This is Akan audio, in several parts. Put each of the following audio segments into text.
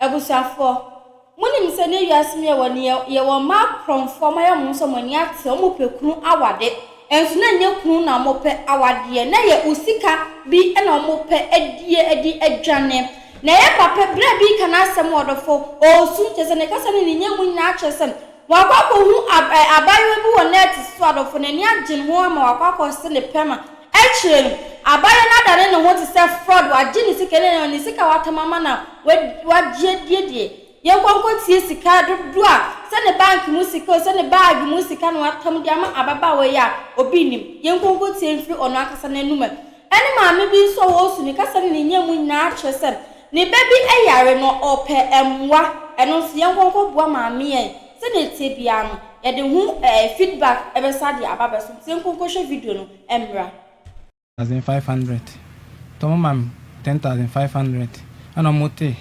Ebusafo Munim se ne wiase me woni ye wo ma kromfo ma ye mo so mani ate o mo pekunu awade enso na nye kunu na mo pe awade na ye usika bi na mo pe edi adwane na ye papa bra bi kana asem odofo o sun chese ne kasa ne nya mu nya chese wakwa hu abayo bi wo net so adofo na ni agin ho ama wakwa se ne pema echire abayo na dare ne ho ti se fraud wa gini sika ne ni sika watamama na wa die Yankonko tie sika do a se ne bank mu sika se ne bag mu sika no atam dia ma ababa we ya obi nim yankonko tie mfiri ono akasa na enuma ene ma me bi so wo su ni kasa ne nya mu na chese ne baby eyare no ope emwa eno so yankonko boa ma me yen se ne tie bia no ye de hu feedback ebe sa dia ababa so yankonko hwe video no emra 1500 tomo mam 10500 and mote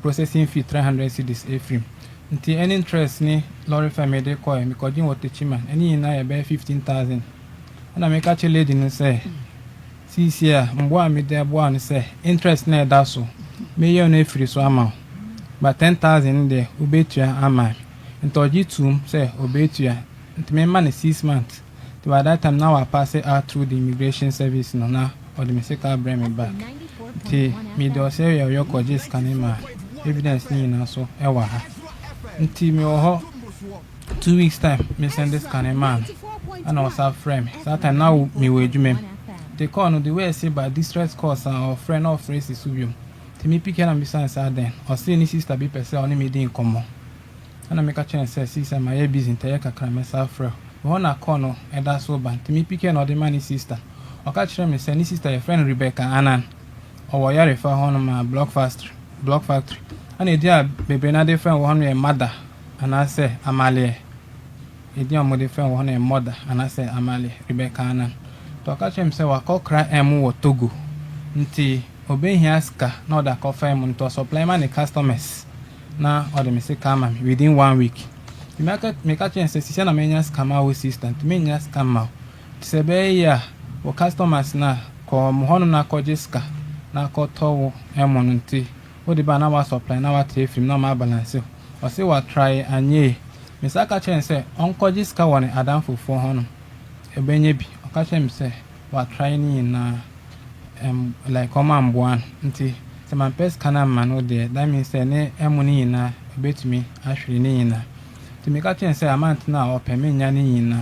processing fee 300 cedis Ephraim. Until any interest ni lorry family de coin because you want the chiman any in I bear 15,000. And I make a lady and say, see here, mboa me there boa and say interest na daso. May you no free so amount. But 10,000 there obey to your ama. And to you say obey to your and me man is 6 months. To by that time now I pass it out through the immigration service no now or the mistake bring me back. Ti me do say your coaches can evidence ni na so ewa ha nti me ho 2 weeks time me send this can man and I was a friend that time now me we adwuma they call no the way say by distress calls or friend or phrase is subium ti me pick and be sense then or say ni sister be person on me dey komo and I make a chance say sister my busy ntaya kakra me sa friend we na call no e da so ban ti me pick and the man sister o ka chere me say ni sister your friend Rebecca Anan Oyerepa FM block factory and idea baby na different one your mother and I say Amalie idea mo different one your mother and I say Amalie Rebecca Anan to catch him say wa call cry emu wo Togo nti obe hia ska na order coffee mo to supply man customers na order me say come within 1 week the market me catch him say sisi na menya scammer wo system to menya scammer se be ya wo customers na ko mo hono na ko jiska na kotowo emonu nti odi ba na wa supply na wa tie film na ma balance o se wa try anye me saka chen se onko jiska woni adamfo fo hono ebenye bi o ka chen se wa try ni na like come am buan nti se man pes kana man o de that means se ne emuni na betumi ahwere ni na ti me ka chen se amount na o pemenya ni na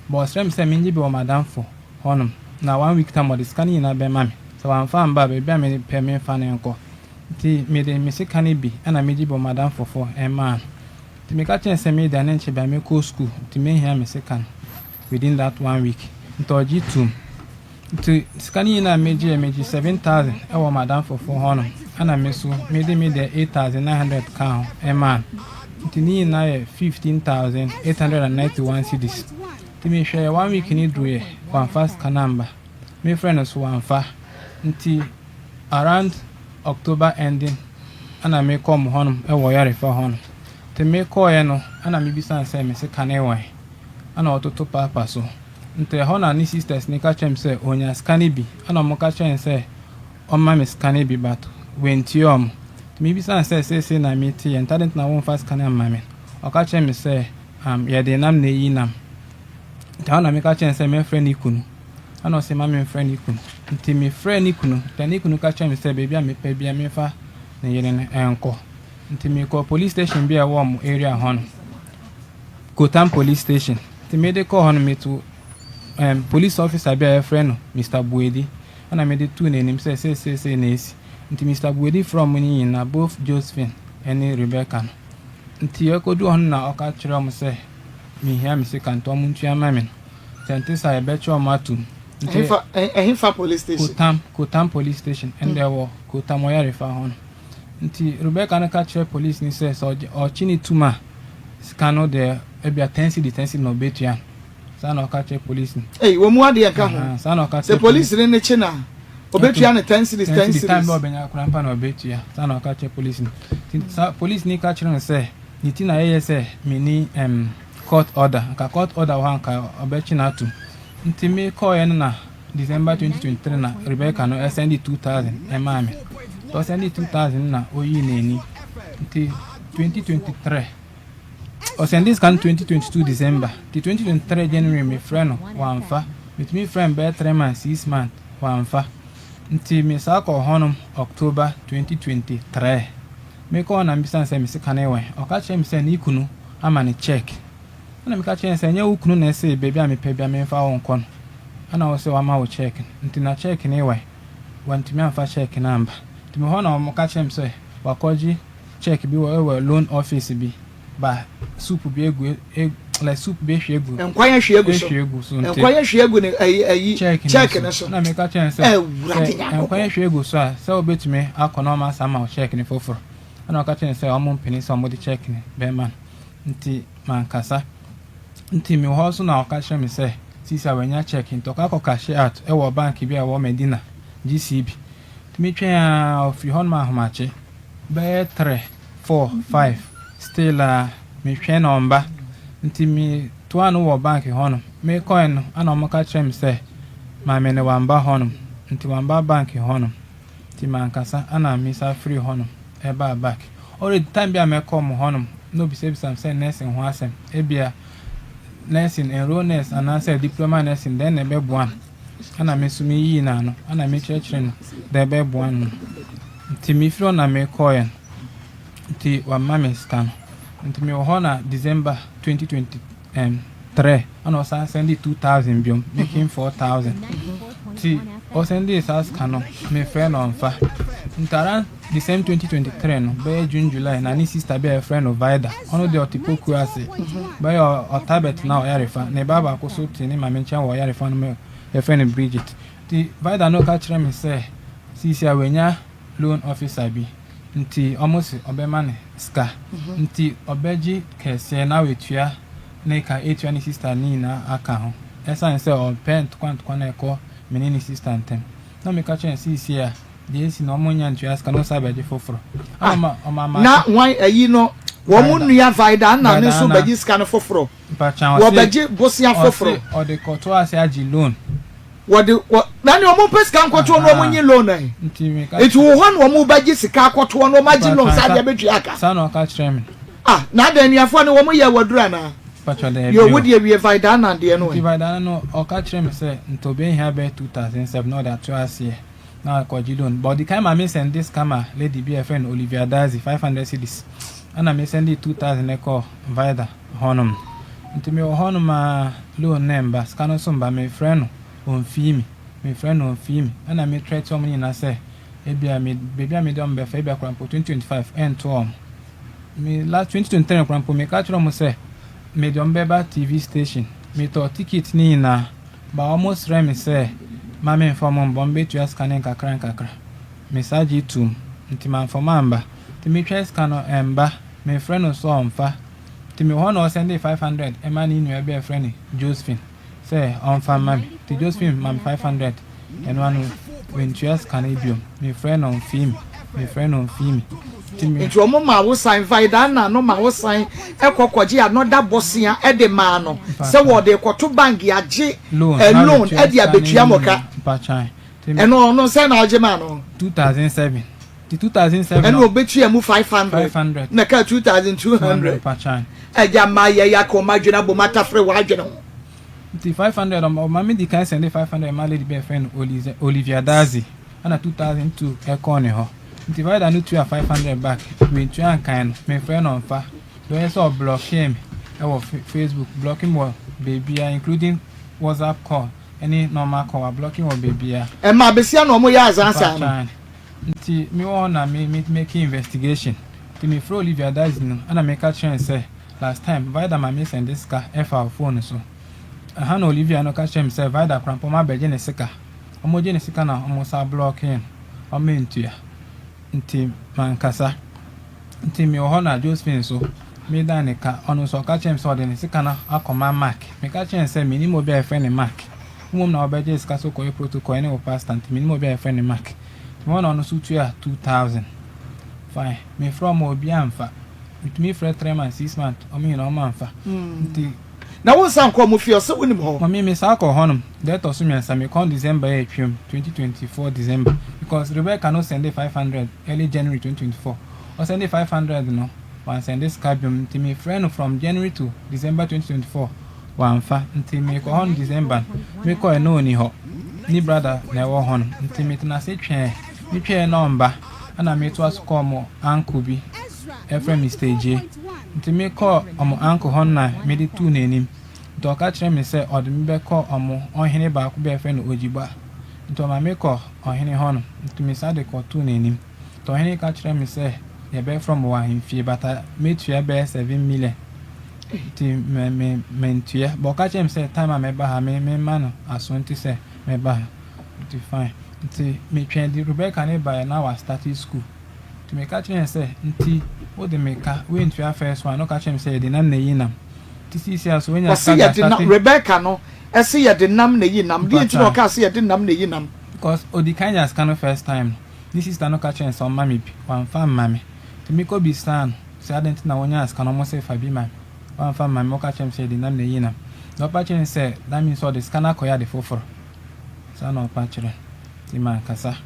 bo strem se minji bi o madamfo hono na 1 week time o diskani na be mami so I'm fan ba be me payment fan enko ti me de me sika ni bi ana me jibo madam fofo man ti me ka chense me da nenche ba me ko school ti me hia me sika within that 1 week nto G2 ti sika ni na me 7000 e wo madam fofo hono ana me so me de 8900 count man ti ni na 15891 cedis ti me share 1 week ni duye one fast kanamba me friend so one fa nti around October ending ana me come honum e wo Oyerepa honum te me call ye no ana me bisa say me se kane wan ana ototo papa so nti hona ni sisters ni ka chem say onya scan bi ana mo ka chem say o ma me scan bi bat wentiom me bisa say na me ti en talent na won fast scan am me o ka chem say ye de nam na yi nam ta hona me ka chem say me friend ikunu ana se ma me friend ikunu nti me friend ikunu tani ikunu ka chem say baby a me pa bia me fa na yene ne enko nti me ko police station bia wo mo area hon Kotam police station nti me de ko hon me to police officer bia friend Mr. Buedi ana me de tu na nim say na esi nti Mr. Buedi from ni na both Josephine and Rebecca nti yakodu hon na o ka kire mo say me hia me se kanto mo ntua mamen sentisa e be cho matu Ehinfa police station. Kotam police station and there were Kotam Oyerepa hon. Nti Rebecca na ka chere police ni say so o chini tuma scano de ebia 10 cedi no betua. Sa na ka chere police ni. Wo mu ade ka ho. Sa na ka chere police ni che na obetua na 10 cedi 10 cedi. Time no benya kurampa na obetua. Sa na ka chere police ni. Sa police ni ka chere say ni ti na ye say me ni court order. Ka court order wa ka obechi na atu. Nti me call yen na December 2023 na Rebecca no send 2000 emame to send 2000 na oyi na ni nti 2023 o send this can 2022 December the 2023 January me friend wanfa with me friend be 3 months 6 months wanfa nti me sa ko honum October 2023 me ko na mbisa nse me sika na ewe o ka che me se na ikunu ama ne check na me ka che nse nya ukunu na ese baby a me pa bia me fa won kon ana wo se wa ma wo check nti na check na ewe wanti me afa check number nti me ho na mo ka che me se wakoji check bi wo loan office bi ba soup bi egu like soup be hwegu enkwanya hwegu so enkwanya hwegu ne ayi check ne so na me ka chen say enkwanya hwegu so a say obetumi akọna ma sama check ne foforo na ka chen say omo mpini so mo di check ne be man nti man kasa nti me ho so na ka chen me say sisa wanya check nto ka ko cash out e wo bank bi a wo Medina GCB me twen a ofri hon ma homache be 3 4 5 still me twen number nti mi to no wo bank hono me coin ana mo ka chem se ma me ne wamba hono nti wamba bank hono nti man kasa ana mi sa free hono e ba back already time bia me come hono no be say some say nursing ho asem e bia nursing enrollment and say diploma nursing then e be buan ana me sumi yi na no ana me church no de be buan nti mi free na me coin nti wa mama scan nti me ho na December 2023 and also send it 2,000 biom making 4,000 see o send this as canon me friend on fa ntara the same 2023 no by June July na ni sister be a friend of Vida ono de otipoku ase by your tablet now Oyerepa ne baba ko so tini ma me nchen wo Oyerepa no me your friend Bridget the Vida no catch me say sisi awenya loan officer bi nti almost obema ne ska nti obeji kese na wetua na ka etua ni sister ni na aka ho esa nse o pent kwant kwa na eko meni ni sister ntem na me ka chen sisi a de esi na omonya ntua ska no sabeji foforo ama na wan ayi no wo mu nua Vida na ne so beji ska no foforo wo beji bosia foforo o de koto ase agi loan nani omo peska nkoto no omonyi loan ai ntimi ka etu wo hwan omo baji sika akoto no magi loan sa dia betu aka sa no ka trem na da niafo ne omo ye wadura na pacho de yo wodi ewie Vida na de no Vida no o ka trem say ntobe hia be 2007 no that to ase na ko ji loan but the time I send this camera lady BFN Olivia Dazi 500 cedis ana me send 2000 eko Vida honum ntimi honum loan number skano somba me friend on fee me friend on fee and I me try to money na say ebia me baby me don be fa ebia krampo 2025 and to me last 2023 krampo me ka tro mo say me don be ba TV station me to ticket ni na ba almost rem me say ma me inform bombe to scan kakra me saji tum nti man inform amba ti me try scan emba me friend no so onfa ti me ho no send 500 e ma ni nu e be friend Josephine say on farm mami the Josephine mam 500 and one when just Canadian my friend on film Nti omo ma wo sign Vida na no ma wo sign ekokwaji another bossia e de ma no se wo de koto bank age loan e de abetua moka pachan no say na oje ma no 2007 the 2007 and obetua mu 500 na ka 2200 pachan eja ma ye yakoma dwena bo mata free wa dwena the 500 mama di kan send 500 my lady BFN Olivia Dazi and 2002 ekone ho the Vida no 500 back we try kan me friend on fa do so block him our Facebook blocking more baby including WhatsApp call any normal call blocking or baby e ma besia no mo ya azansa nti me wanna me making investigation to me for Olivia Dazi no and I make a chance say last time Vida ma me send this car FR phone so Hana Olivia no catch himself Vida crampo ma beje ne sika omo je ne sika na omo sa blocking o mentua nti man kasa nti mi ho na Josephine so me da ne ka ono so catch himself de ne sika na akoma mark me catch himself mi ni mo be friend ne mark mum na obeje sika so ko protocol ene o pastor nti mi ni mo be friend ne mark mo na ono so tua 2000 fine me from obi amfa with me for 3 months 6 months o me na o manfa nti na won san ko mo fie so wonim ho mami me sa ko honum that also means me come December 2024 December because Rebecca no send 500 early January 2024 I send 500 no. One send this cabin to me friend from January to December 2024. One fa until me go on December. Me call no ni ho. Ni brother na wo hon. Until me na say twen. Me twen number. And I me to us call mo uncle bi. Efrem stage. Until me call uncle hon na me di two nenim. Do ka kire me say od me be call ohene ba ko be friend ojiba. Until my me call ohene hon. Until me say de call two nenim. To ohene ka kire me say ye be from wa himfie but me to be 7 million. Ti me tia but ka chem say time me ba ha me man asonti say me ba ti fine ti me twen di Rebecca ne ba na wa start school ti me ka chem say nti wo de me ka we ntua first one no ka chem say de nam na yinam ti si so when ya start Rebecca no e say ye de nam na yinam di nti no ka say ye de nam na yinam because Odikanya scan first time this is no ka chem so mami one fan mami ti me ko bi stand say adent na wonya scan no say fa bi mami one fan my moka chem say the name na yina no patchen say that means all the scanner koya the foforo so no patchen ti man kasa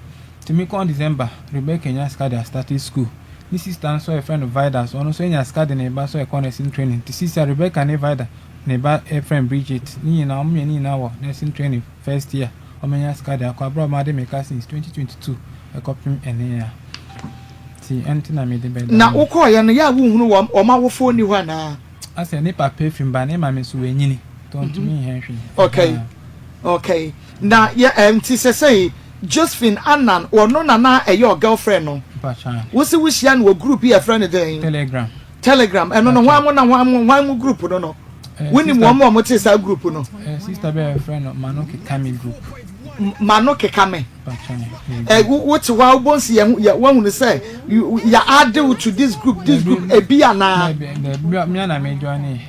to me on December Rebecca nya skada started school this is stand so a friend of Vida so no so nya skada ne ba so e nursing training to see Rebecca ne Vida ne ba a friend Bridget ni na omo ni na wo nursing training first year o nya skada akwa bro ma de me since 2022 e copy ene ya ti entina me de be na ukoya no ya wo hunu o ma wo phone ni ho na I say nipa perfume ba ne ma me so enyini don't me henhwe okay na ya ti say Josephine Annan or no na your girlfriend no pacha wo si wo hia no group here friend dey telegram and no one group no when you mo ti say group no sister be friend no Manoke Kami group Manoke Kami what wa bonsi ya wan say you add to this group e bia na me na me join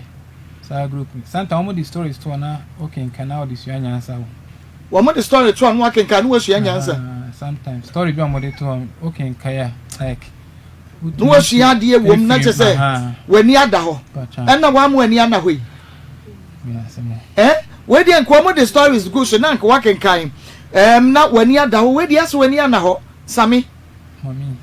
sa group santa omo the stories to na okay can now this you answer wo mo the story to no okay can we share answer sometimes story bi omo dey to okay kaya like no we share dey wo na che say wani ada ho na wa mo wani ana hoi we dey nko mo the story is good so na nko wa kan na wani ada ho we dey as wani ana ho sami mami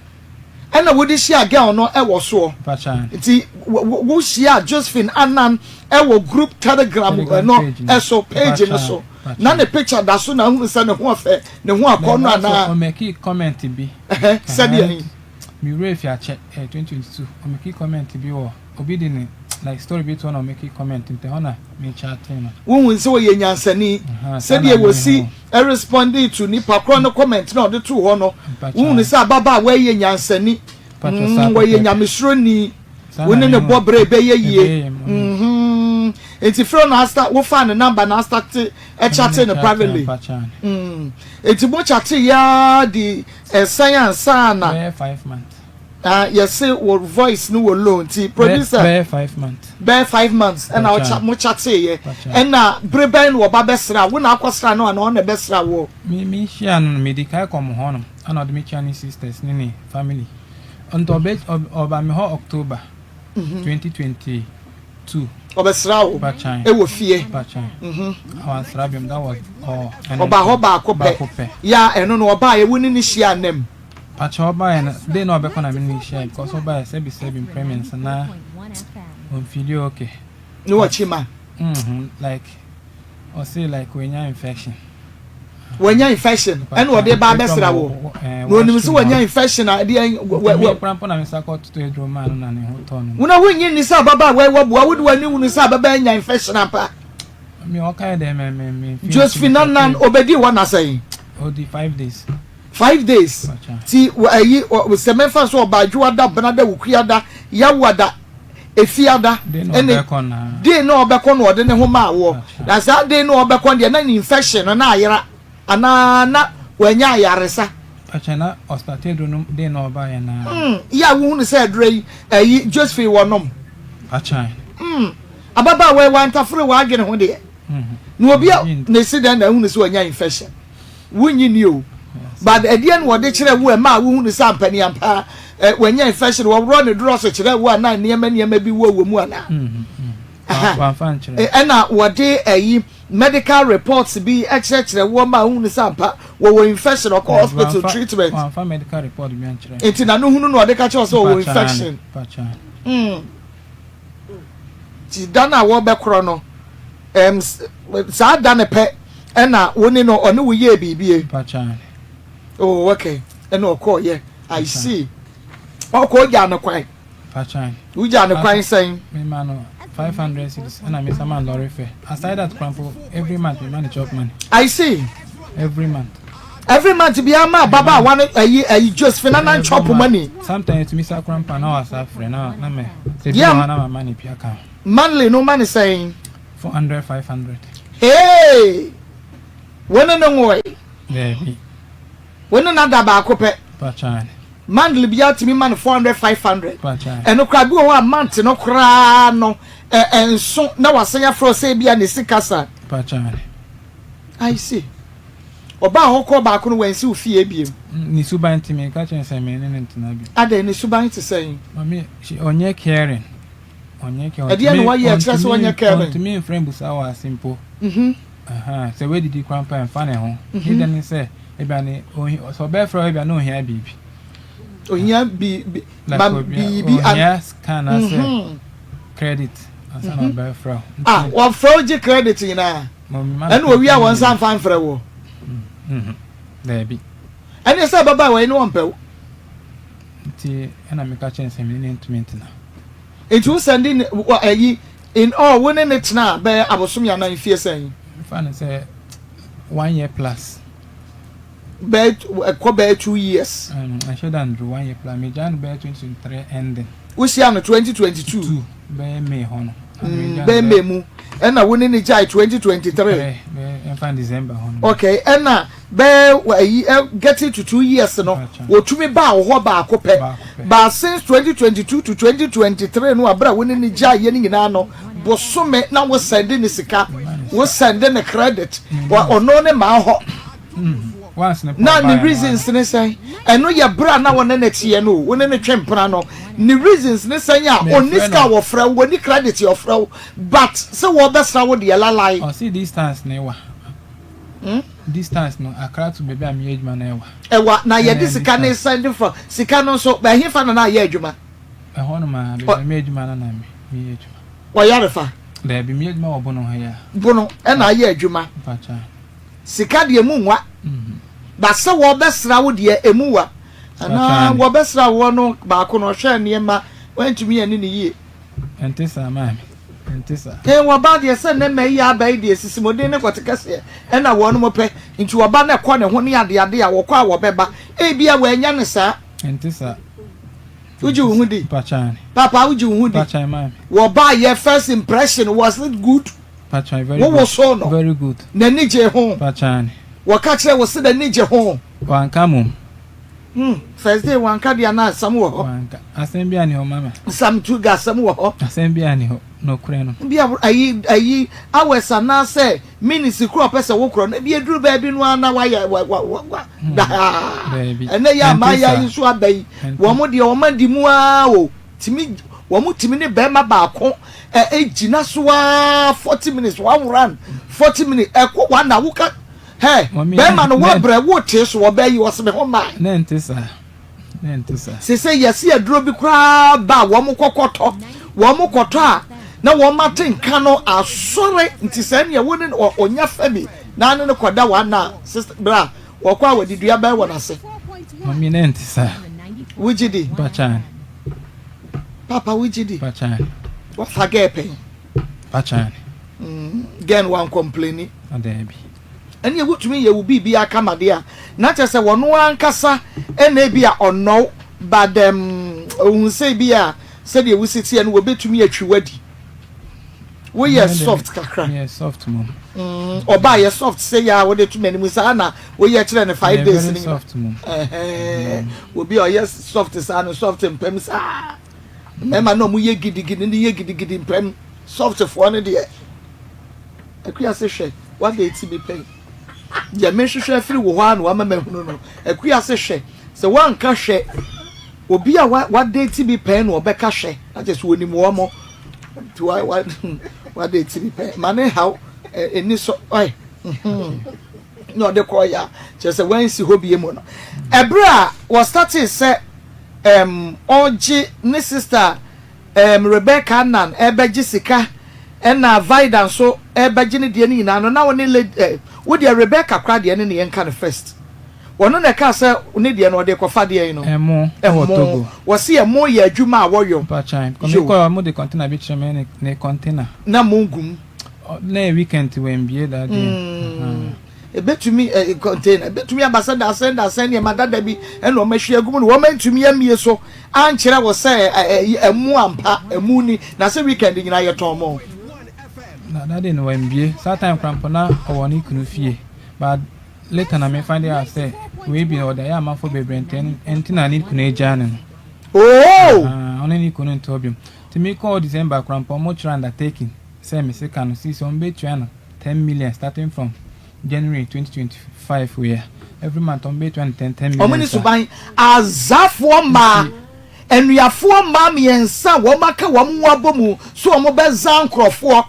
na wo dey share girl no e wo so nti wo share Josephine Annan e wo group telegram no so page no so na the picture da so na hu se ne ho afa ne ho akono ana o make comment bi said you me ref ya check 2022 o make comment bi wo obi dey ne like story bit one make comment inte hona me chatting wo hu se wo ye nyansani said you wo si e responding to nipa kro no comment na o de to ho no wo hu se ababa we ye nyansani wo ye nyamesro ni wo ne bobre be ye yie enti fro na start wo fan number na start e chatting privately enti mo chatting ya di science na 5 months you say wo voice no wo low enti producer 5 months be 5 months and I mo chatting ye and na breben wo ba besra wo na akosra no na na besra wo me share no medical come ho no ana de me Chinese sisters ni family until bet oba me ho October 2022 obesra wo e wo fie our srabium that was oba ho ba kope ya eno no oba ye woni ni share nem pacha oba ye dey no obekọ na me ni share because oba ye say be premiums na on video okay no wachima like or say like wenya infection and what they ba besra wo no ni so wenya infection dey we prampo na me sakot to edroma no na ne ho ton una wonyi ni sa baba we wo wo de wani wunu sa baba nya infection apa me okay dem me Josephine Annan obedi wana say the 5 days 5 days ti ayi se menfa so obadwo ada benada wukuada yawada efiada ene dey no obekọ no de ne ho ma wo na sa dey no obekọ de na infection na ayera ana na wanya ayaresa achana ostatedro no dey no ba ya na ya wo hu se dre ayi Josephine wonom achan ababa we wantafre wa agene ho de no obi na si den na hu se wanya infection wunyi ni o but edian wo de kire wo ma wo hu se ampani ampa wanya infection wo ro ne dro so kire wo na niema bi wo mu ana wa fan kire na wo de ayi medical reports be extra woman who is sampa wo infection or hospital treatment one medical report me anchire enti na no hunu no de ka che so wo infection ti dana wo be kro no sa dana pe na woni no ono wo ye bibie oh okay and no yeah I see okay ja no kwan we ja no kwan saying me man 500 cedis and I miss a man lorry fare. Aside that, every month we manage up money. I see. Every month be a man, Baba, one a just financial chop money. Sometimes Miss Akrampa now as a friend now. Yeah, money account. Monthly, no money saying 400, 500. Hey, when no way. Baby. When another back up, Pachan. Monthly be out to me man 400, 500. Pachan. And no crab go 1 month, no cry, no. And so now I say for say be an isikasa. Pachan. I see. Oba hoko ba kuno wen si ofie biem. Ni suban ti me ka chen say me ne ntina bi. Ade ni suban ti say. Mami she onye caring. Onye caring. Ade no why you trust onye caring. To me friend busa wa simple. Say where did you grandpa and fan ho. He then say e ba ni so be fra e ba no hia bibi. Ohia bi and yes can I say credit as an be fra. Wa fra je credit ina. And we are one san fan fra wo. There be. And you say baba we no one pe. Ti na me ka chen say me ne intimate na. It will send in in all winning it now be abosom ya na fie say. Fan say 1 year plus. Be 2 years. I should under 1 year plus. Me Jan be 2023 ending. We see am 2022. Be me hono. Be me mu. And na winning it 2023. Be fan December hono. Okay, and na be get it to 2 years no. Wo tumi ba wo ba akopɛ. But since 2022 to 2023 no abra winning it ye ni nyina no. Bosome na wo send ni sika. Wo send the credit. Wa ono ne ma ho. Now the reasons ne say eno ya bra na wona na tie no wona ne twempra no the reasons ne say ya oniska wo fra woni credit your fra but say wo be sra wo de la lie oh see distance na ewa distance no akra to baby am ye adwuma na ewa na ye disika ne send for sika no so ba hifa na ye adwuma e hono ma be me adwuma na me ye adwuma wo yarefa da bi me adwuma wo bono ha ya bono e na ye adwuma pacha sika de mu nwa ba se wo besra wo de emuwa ana wo besra wo no ba ko no hwe ne ma wantumi ani ne yie entesa mami entesa wo ba de se ne me ya ba de sisimode ne kwatekase e na wo no mo pe nti wo ba na ko ne ho ne ade a wo kwa wo beba e bia wo anya ne sa entesa uji uhudi pachani papa uji uhudi pachani mami wo ba your first impression was it good pachani very good so no? Very good na nije ho pachani waka kire wo se da nije ho wanka mum first day wanka dia na asam wo ho wanka asem bia ni ho mama sam tu ga asam wo ho asem bia ni ho no kure no bia ayi awesa na say minisi kro pese wo kro na bia duru ba bi no ana wa ya baby ene ya ma ya isu abai wo mo de wo ma di mu a o timi wo mo timi ne be ma ba ko ejina so 40 minutes one run 40 minutes ko wa na wo ka hey be ma no wo bre wo te so wo be yi wo se me ho ma nentisa se yesi aduro bi kra ba wo mo kokoto a na wo ma tenka no asore nti se ne wo ne onya fami na ne koda wa na sister bra wo kwa wa didua ba wo na se mami nentisa wujidi pachani papa wujidi pachani what forget pay pachani again one complaining adebi and you to me you will be a kamadia not just a one kasa and maybe a or no but say be a said you will sit and will be to me at you ready we are soft kakra yes soft mom or buy a soft say ya what too many musana we are children 5 days in soft mom will be yes soft and soft and pems Emma no mu ye gidi prem soft for one day akuya say she what dey ti be pay ya me hwehwe free wo ho an wa mama hunu no akuya say hwe se wan ka hwe obi a what dey ti be pay no obeka hwe na just woni mo mo to what dey ti be pay mane how eni so oi no de ko ya just when si hobie mu no ebra was started say oji ni sister Rebecca Annan ebeji sika na Vida so ebeji ni de ni na no na woni wo de Rebecca kra de ne yen kan first wono na ka say ni de no de kofa de no emo Togo wo se emo ye adwuma a woyo pa time komi ko mo de container bi cheme ne container na mungum na weekend we mbie that day ebetumi container ebetumi ambassador send ya madada bi eno mahwe agum no wo mantumi amie so ankyere wo say emu ampa emu ni na say weekend nyina ye tomo na that day no we mbie that time cramp na owoni kunu fie but later na me find out say we be order ya ma for bebre entina ni kunu ejane only ni kunu ntobium to me call December cramp mo try undertaking say me say can see some be 10 million starting from January 2025 we every month on be 10 million. Omini suban azafo ma enuafo ma miensa wo maka wo mwabomu so mo bezan krofo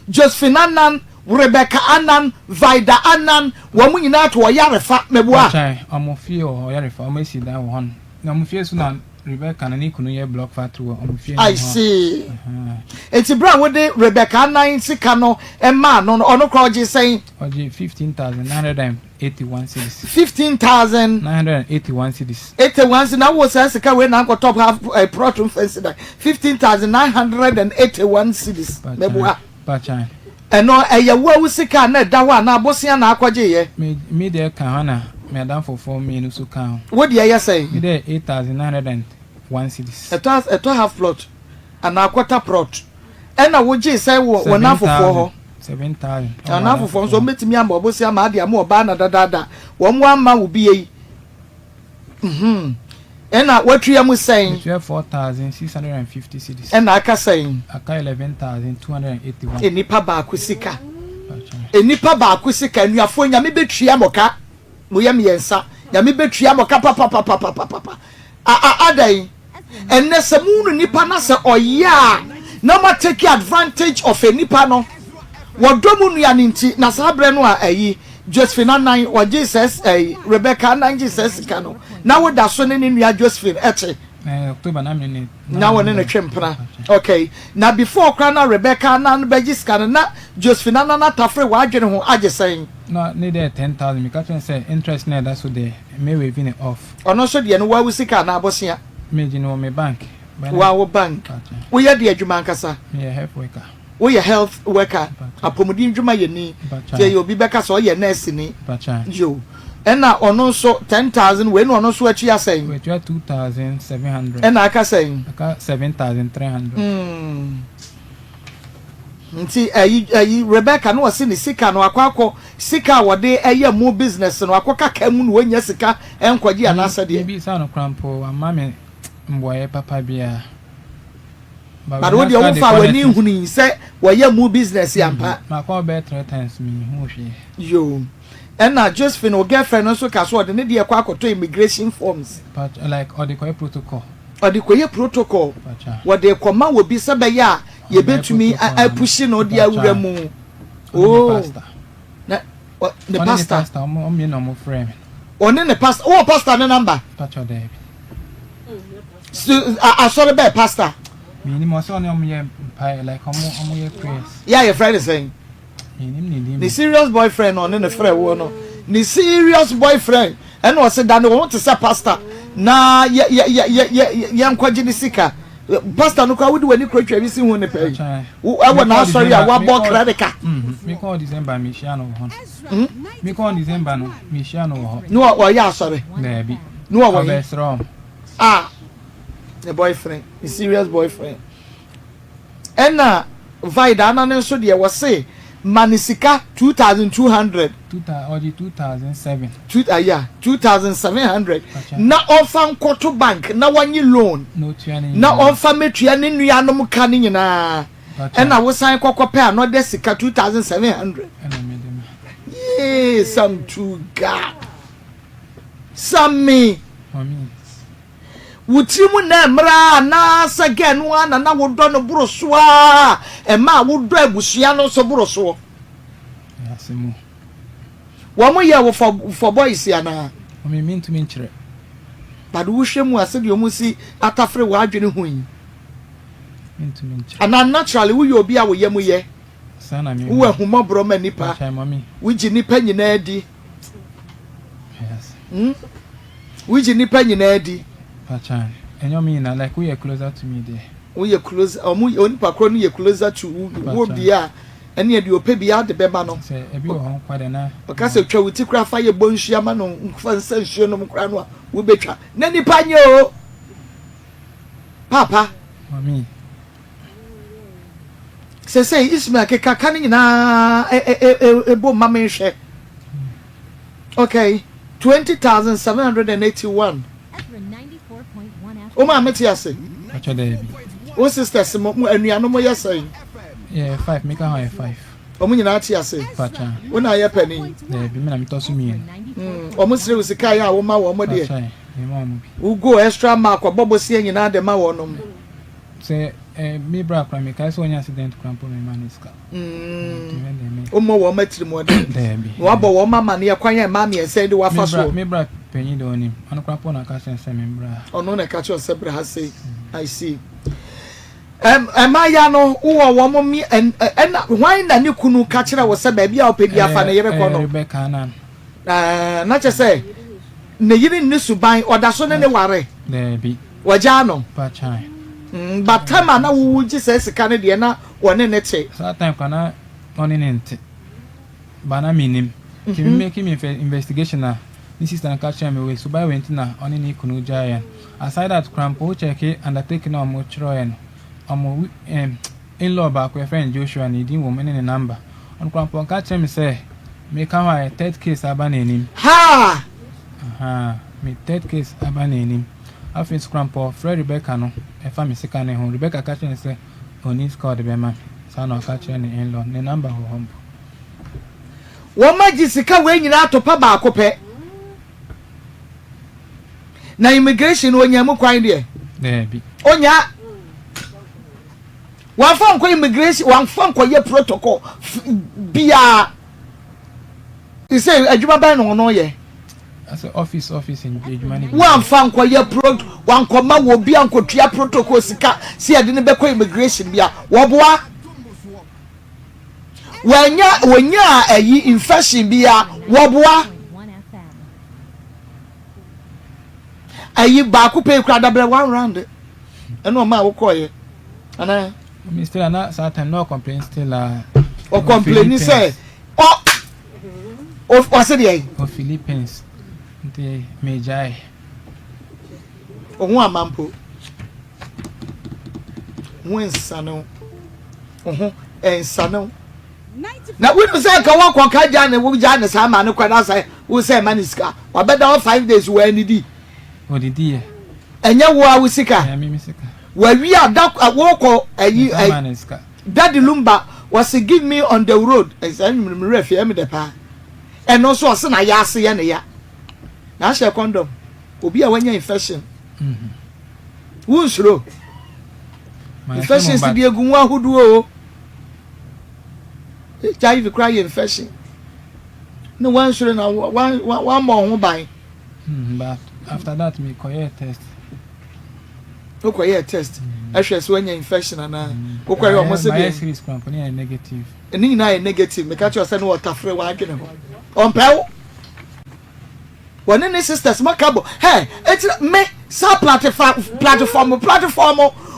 Josephine Annan, Rebecca Annan, Vida Annan wo mu nyina to oyarefa mebua chai amofie oyarefa o mesi da wo hon na amofie so na Rebecca na ni kunu ye block factory amofie I see eti bra wo de Rebecca Annan sika no e ma no ono kroje saying oje 15,981 cedis 15,981 cedis 81 na wo say sika we na top half proton fence that 15,981 cedis mebua pa chai eno eyewo sika na da wa na abosia na akwaje ye me de ka hana me dan for 4 million so kan what do you say me de 8,901 cedis it half plot and a quarter plot ena wo je say wo na fofo ho 7,000 na fofo so metimi am abosia ma de am oba na dada wo mo ama wo bi yi ena watria mu saying 4,650 cedis ena aka saying aka 11,281 enipa ba akusika nuafo nya me betria moka mo yam yensa nya me betria moka papa adai enne se munu nipa na se oya na ma take advantage of a nipa no wodomu nua ninti na sabre no ayi Josephine Annan or Jesus Rebecca Annan Jesus kano na wo da so ne nua Josephine eche October na minute na won ne twempra okay na before krana Rebecca Annan begis kano na Josephine Annan atafre wa adwene ho agesen no need 10,000 me can say interest na that so dey me we vin off ono so de no wa wusika na abosia me ji no me bank wa wo bank wo ye de adwuma nkasa me health worker we a health worker apomudin dwuma ye ni je obi beka so ye nurse ni yo ena ono so 10,000 we no ono so achi asen we 2,700 ena aka sen aka 7,300 nti ayi Rebecca no wase ni sika no akwakọ sika wode eye mu business no akwaka kamu no wonya sika enkwaji anasa de bi sa no crampo amame mboye papa bia but what you fa wani huni say woye mu business yampa ma ko be 3 times me hu hwe yo and na Josephine o girlfriend no so kaso de ne de kwa akoto immigration forms but like or the protocol what they come out will be sabaya ye betumi I push no dia wura mu na the pastor o me no mo frame one the pastor oh pastor na number pastor there so I saw the bad pastor me ni mo so no mo ye like omo ye prayers yeah your friend is saying the serious boyfriend on the friend wo no the serious boyfriend and was said that want to say pastor na ya nkwaji ni sika pastor no kwa wudi wani kwatwa bi si hu ne pay wo na sorry a wa bo credit me call December me share no ho me call December no me share no ho no wa ya sorry na bi no wa best from the boyfriend the serious boyfriend and na Vida Annan so de was say manisika 2,200 2007 2,700 na offer quarter bank na wanyi loan na offer metua ne nua no muka ne nyina na wo san kokope another sika 2,700 yes some to God some me wutimu na mra na sagenu ana na wodo no buroso a e ma wodo abusua no so buroso mu. Wo mo ye wo for boys ya na. O me mean to me nkyere. But wo hwe mu ase de o mu si atafre wo adwene ho yi. Mean to me nkyere. And naturally wo ye obi a wo ye mu ye. Sana me. Wo ehumọ bro ma nipa. Wo gi nipa nyina adi. Yes. Wo gi nipa nyina adi. Pacha. Enyo me na like we are closer to me there. We are close onipa kro no ye closer to wo bia ene ye de ope bia de beba no. Say ebi wo hon kwade na. O ka se twa wuti kra fa ye bonhua ma no nfa nsa nsuo no kra no a wo betwa. Na nipa nye o. Papa. Mami. Say Ismail ke kaka ni na ebo mama hwe. Okay. 20,781. O ma meti ase. Pacha dey bi. O sisters mo anuano mo yesai. Yeah, 5 make her 5. Omo nyina ati ase. Pacha. Wona ye pani. Dey bi me na me to so mi. Omo sire usika ya wo ma wo mo de. Pacha. Me ma mo bi. We go extra mark bobo sie nyina de ma wo no. Say me bra kwa me kai so nya accident krampo me maniska. Omo wo matiri mo de. Dey bi. Wo abo wo mama ne kwan ya ma me ese de wa fa so. Me bra penyi de onim. Ano krampo na ka sense me bra. Ono na ka cho se bra ha sei. I see. Amaya no wo mo mi na why na ne kunu ka kire wo se ba bia opedi afa na yere ko no. Rebecca na. Na che se ne yiri ne suban oda so ne ware. Dey bi. Waja no. Pacha. But time na wo ji se sika ne de na wone ne che. So time kana oni ne nte. Bana minim. Ki me make me investigation na. This is an catch me we so by went na oni ne kunu giant. Aside that crampo check it undertaking on mo chroen. Omo in-law back with friend Joshua and the woman in a number. On crampo catch me say me come a third case abandoning. Ha! Aha, me third case abandoning. I think crampo Fred Rebecca no. If I'm second home, Rebecca catch me say on his call the man. Son of catch any in-law, the number ho home. Wo majisika we nyina atopa ba akopɛ. Na immigration onya mu kwan de. There be. Onya. Wan fa nko immigration, wan fa nko ye protocol bia. You say adwuma ban no ye. As office in adwuma ni. Wan fa nko ye wan ko ma wo bia nko tua protocol sika si ade ne be ko immigration bia. Wo boa. Wanya ayi infection bia wo boa. Ayi ba ku pay kra da bre 1 round. Eno ma wo koye. Ana Mr. Ana certain no complaint still o complain say o say dey o Philippines the Mejai o hu amampo wensano ensano na we no say ka wa kwa ka ja na wo ja na sa ma ne kwa na say wo say maniska wa beda 5 days we anidi odidi e enya wo a wo sika ya mi sika wa wi ada wo ko ayi daddy lumba was give me on the road say me refi am de pa eno so se na ya ase ye ne ya na share condom obi a wanya infection wunsuro infection si di egun wa hudu o HIV cry infection no one sure na one more ho ban but after that me koye test okoye test ehwe so wanya infection ana okoye o mo se bi series company are negative eni na negative me catch you say no water free wa adwene ho onpew one ne sisters makabo hey it me sa platform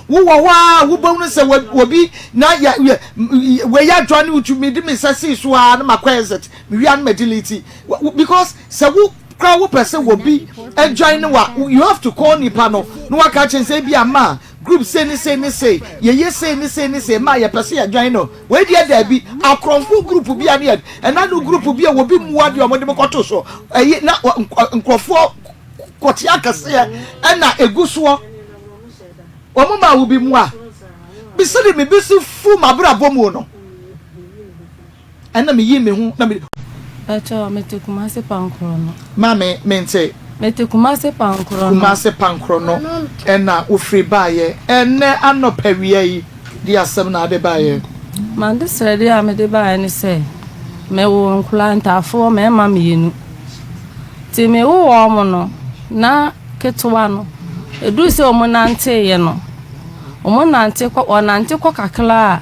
wo wa wo bonu se wo bi na ya we ya join utu me di me say so a na makwezet me wi an medility because se wo crowd wo person wo bi join wa you have to call nipa no wa ka chen say bi ama group say ni say ye say ma ya person ya join no we dia da bi akronfo group bi an ye and na no group bi wo bi mu ade o mo de me koto so na nkrofo kwoti akase na eguso omo ma wo bi mu a bi se de me bi si fu mabra bomu no na me yi me hu na me acho metekumase pankro no mame mente metekumase pankro no kumase pankro no na ofri baaye enne anopawie yi di asem na ade baaye mande srede a me de baaye ni se me wo nkula ntafo me ma mienu ti me wo omo no na ketuwa no edu se omo nante ye no omo nante ko kakla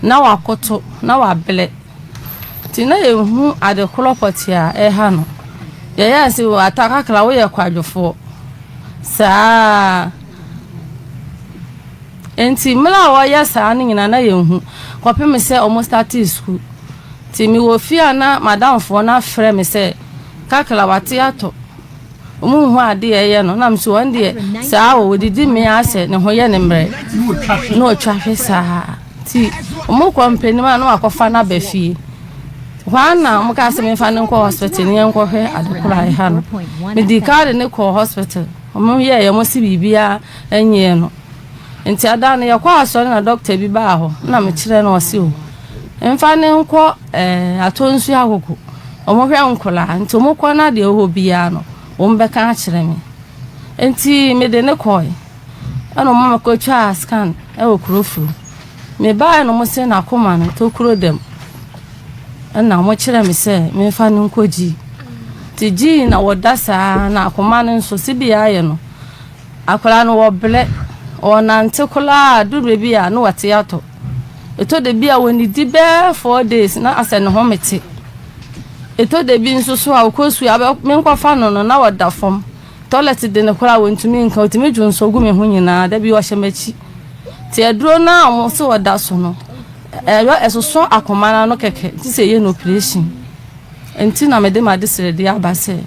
na wakoto na wabele ti na ehu ade kolopoti a ha no ye ya se ataka kla wo ye kwadwofo saa enti mla wo ya saa ni nyina na yehu kopem se omo start school ti mi wo fia na madam fo na frɛ me se kakla wate ato omo hu ade ye no na mso won de saa wo didi me ase ne ho ye ne mre no twahwe saa ti omo kompani ma no akofa na bafie wana omo ka se me fa ne ko hospital ne enko hwe adekura ha no medical ne ko hospital omo ye mo si bibia enye no nti ada na ye kwa aso na doctor bi ba ho na me kire na o si o emfa ne nko atonsu akoko omo hwe nkola nti omo ko na de ho bia no omo be ka kire me nti me de ne koy ana omo ko twa scan e wo krofu me ba no mo se na koma no to kuro dem ana mo kire me se me fa ne nko ji ti ji na wodasa na akoma no so si bia ye no akola no wo ble ona ntekola dure bia no wate ato eto de bia woni di be 4 days na ase ne ho mete eto de bi nso so akosu abe me nkwafa no na wada fom toilet de ne kola wontumi nka otimi dwonso gu me ho nyina da bi wo hyemachi ti aduro na mo so wada so no esoso akoma no keke ti se ye no operation enti na me de ma de sere de abase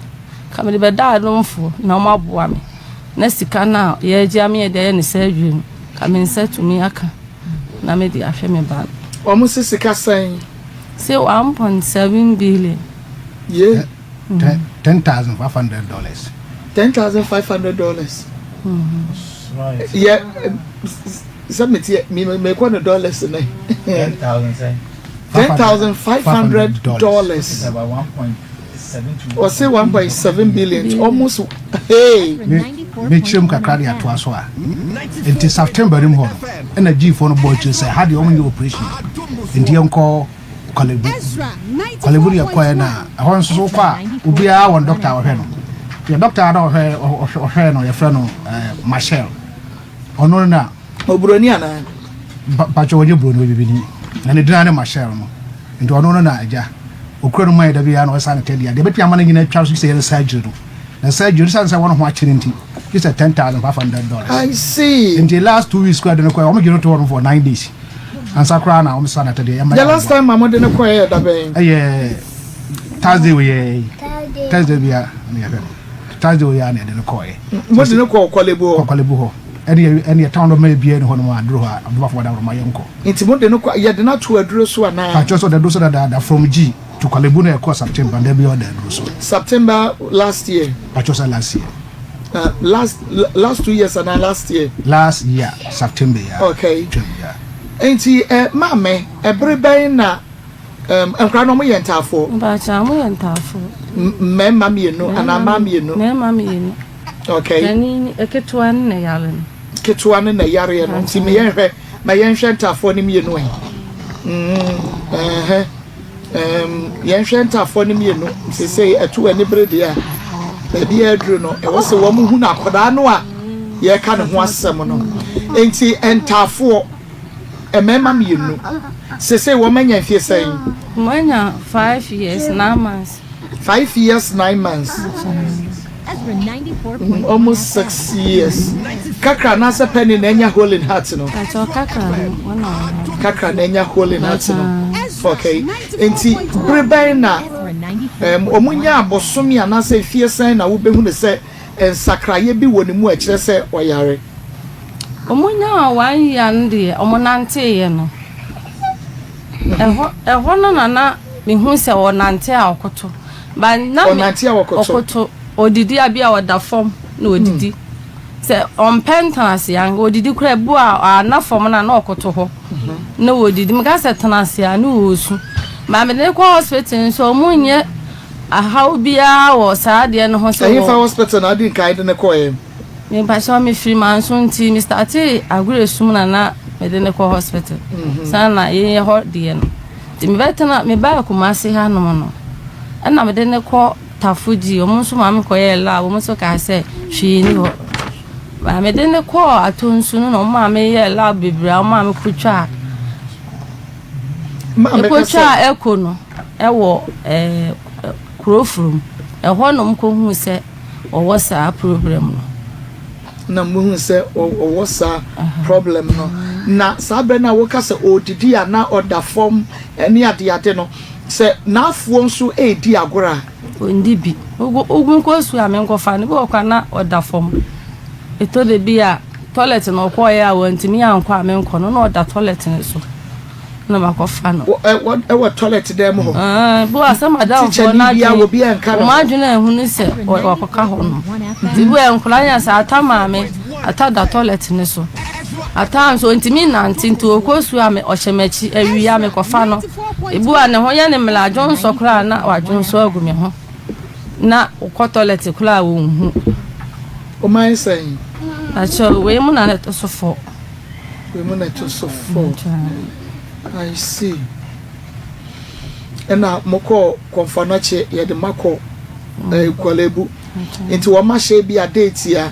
ka me de be da no mfo na mo aboa me na sika na ye gya me de ne sa adwum ka me nsa tumi aka na me de ahwe me ba omo sika san say 1.7 billion yeah $10,500 $10,500 right yeah submit me ko no dollars na $10,500 about 1.7 or say 1.7 billion almost hey me chim kakra de ato aso a enti September rim ho na G4 no boy say had the only operation enti enko Kalebu ya kwa na hon so kwa ubia won doctor wo hwe no the doctor na hwe no ye frɛ no Marshall ono na obroni ana pacho woje broni bibini na ne dina ne Marshall no enti ono na aja okura no mai da bia na wasa na tedi ya de betia ma na nyina twa so say surgery no na surgery sansa won ho akire nti it's $10,500 I see in the last 2 weeks kwa de no kwa o me gino to won for 9 days and sakra na o me sana tedi ya the last time mama de no kwa ya da ben Thursday we Thursday bia na ya Thursday we ya na de no kwa mo de no kwa Kalebu ho any town no may be any ho no adro ha abba for da ma yenko nti mo de no kwa ya de na to adro so ana pa so da do so da from G to Kalebu na kwa September and be order adro so September last year pa so last year last 2 years and last year September ya okay enti mame ebreben na enkra no mo yentafo ba cha mo yentafo mema mienu ana mamienu mema mienu okay nani eketuwa ne yare ketuwa ne yare no nti me yenhwe ntafo ne mienu yenhwe ntafo ne mienu sese etu ani brede a ebi adru no e wo se wo mu hu na akoda no a ye ka ne ho asem no enti ntafo emema mienu sese wo manya fie sai manya 5 years 9 months 5 years 9 months almost 6 years kakra na se penny na enya hole in heart no kakra na enya hole in heart no okay enti breben na omunya abosomi ana se fie san na wo behu ne se ensakraye bi woni mu a kire se oyare omunya 1 year ndi omonante ye no eho no na mehu se wonante a okoto ba na onante a okoto odidi abia wada form na odidi se on pentance yang odidi kura bu a na form na okoto ho na odidi mga se tenance ya na osu ma me ne ko hospital so munye a how bia wo sa de no ho so e fa hospital na din kai de ne ko e me pa so me free man so nti me start agure sum na me de ne ko hospital sana ye ho de no ti me betena me ba Kumasi ha no no na me de ne ko tafuji o mo so ma me ko ye la o mo so ka se hwi ni ho ba me de ne ko atonsu no ma me ye la bebra o ma me kutwa ekotwa ekono ewo kurofrum ho no mko hu se owo sa problem no na mu se owo sa problem no na sabe na wo ka se odidi ana order form eni ade no se na afuo nso edi agora ndi bi ogun ko su amenko fa ni bo kwa na order form eto de bia toilet no ko ya wantimi anko amenko no na order toilet ne so na makofa no e toilet dem ho bo asama down for na bia wo bia nka no ma dwena ehu ni se wakoka ho no di bo enkula nya sa atama me atada toilet ne so atam so ntimi nantinto okosu ame ohyemechi awi ya me kofa no ebu ane ho ya ne mla jonso kra na wajonso agumi ho na ukọ toilet kula wo hu o mai sen acho we mu na to sofo we mu na to sofo I see ena moko konfanache ye de mako kwalebu into wo ma she bi a date ya